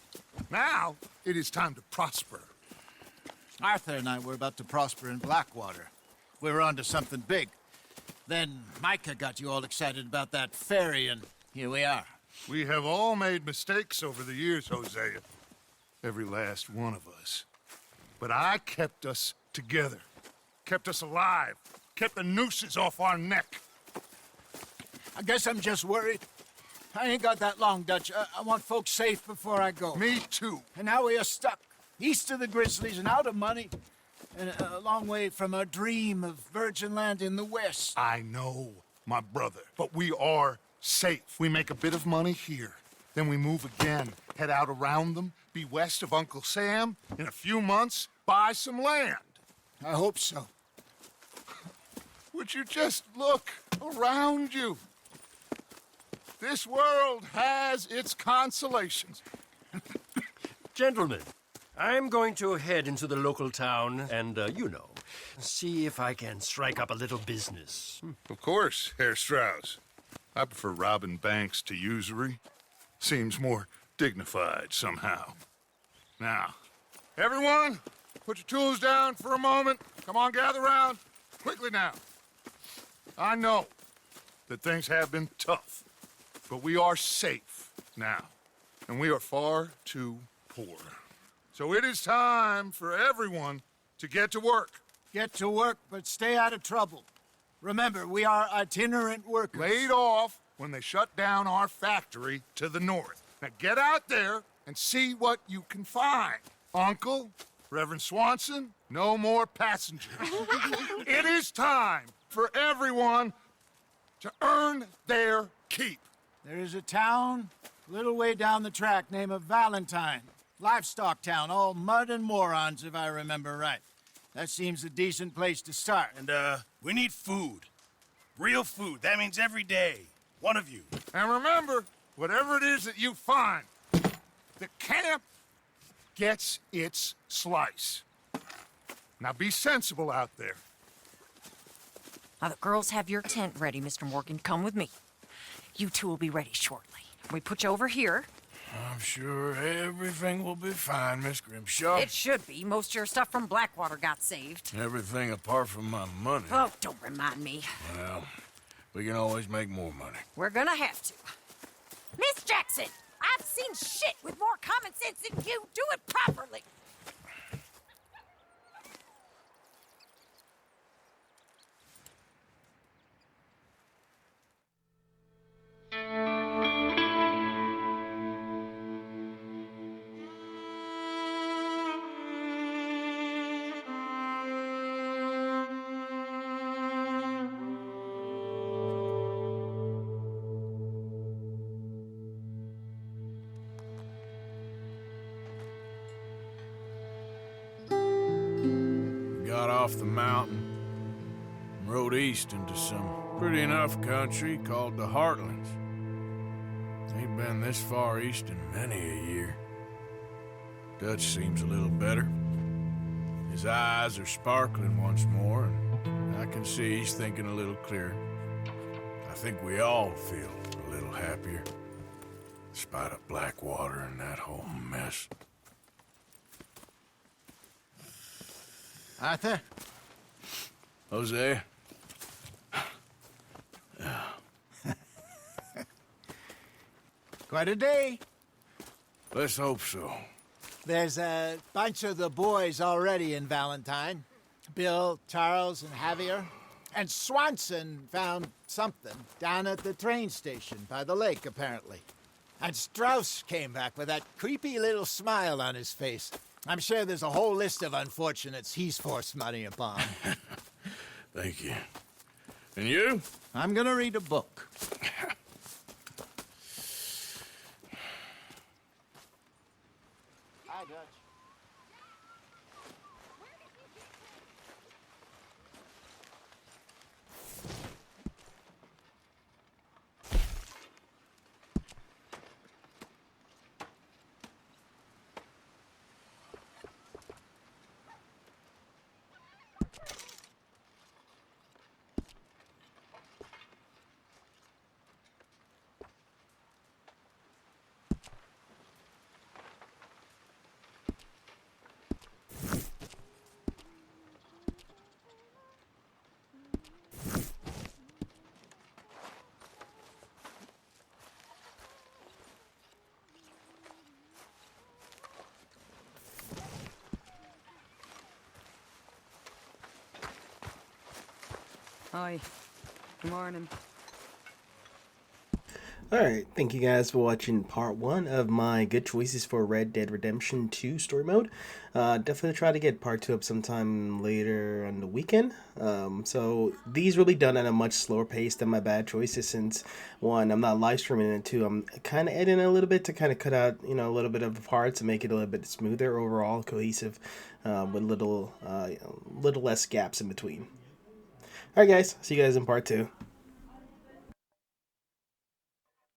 Now, it is time to prosper.
Arthur and I were about to prosper in Blackwater. We were onto something big. Then Micah got you all excited about that ferry, and here we are.
We have all made mistakes over the years, Hosea. Every last one of us. But I kept us together. Kept us alive. Kept the nooses off our neck.
I guess I'm just worried. I ain't got that long, Dutch. I want folks safe before I go.
Me too.
And now we are stuck, east of the Grizzlies and out of money, and a long way from our dream of virgin land in the west.
I know, my brother, but we are safe. We make a bit of money here, then we move again, head out around them, be west of Uncle Sam, in a few months, buy some land.
I hope so.
Would you just look around you? This world has its consolations.
Gentlemen, I'm going to head into the local town and, see if I can strike up a little business.
Of course, Herr Strauss. I prefer robbing banks to usury. Seems more dignified somehow. Now, everyone, put your tools down for a moment. Come on, gather round. Quickly now. I know that things have been tough, but we are safe now, and we are far too poor. So it is time for everyone to get to work.
Get to work, but stay out of trouble. Remember, we are itinerant workers.
Laid off when they shut down our factory to the north. Now get out there and see what you can find. Uncle, Reverend Swanson, no more passengers. It is time for everyone to earn their keep.
There is a town a little way down the track named Valentine. Livestock town, all mud and morons, if I remember right. That seems a decent place to start.
And, we need food. Real food. That means every day. One of you.
And remember, whatever it is that you find, the camp gets its slice. Now be sensible out there.
Now, the girls have your tent ready, Mr. Morgan. Come with me. You two will be ready shortly. We put you over here.
I'm sure everything will be fine, Miss Grimshaw.
It should be. Most of your stuff from Blackwater got saved.
Everything apart from my money.
Oh, don't remind me.
Well, we can always make more money.
We're gonna have to. Miss Jackson, I've seen shit with more common sense than you. Do it properly.
Got off the mountain and rode east into some pretty enough country called the Heartlands. Ain't been this far east in many a year. Dutch seems a little better. His eyes are sparkling once more, and I can see he's thinking a little clearer. I think we all feel a little happier, despite of Blackwater and that whole mess.
Arthur?
Jose?
Quite a day.
Let's hope so.
There's a bunch of the boys already in Valentine. Bill, Charles, and Javier. And Swanson found something down at the train station by the lake, apparently. And Strauss came back with that creepy little smile on his face. I'm sure there's a whole list of unfortunates he's forced money upon.
Thank you. And you?
I'm gonna read a book. Hi, Dutch.
Hi. Good morning.
Alright, thank you guys for watching part 1 of my good choices for Red Dead Redemption 2 story mode. Definitely try to get part 2 up sometime later on the weekend. So these will be done at a much slower pace than my bad choices, since 1, I'm not live streaming, and 2, I'm kind of editing a little bit to kind of cut out, you know, a little bit of the parts and make it a little bit smoother overall, cohesive, with little less gaps in between. Alright guys, see you guys in part 2.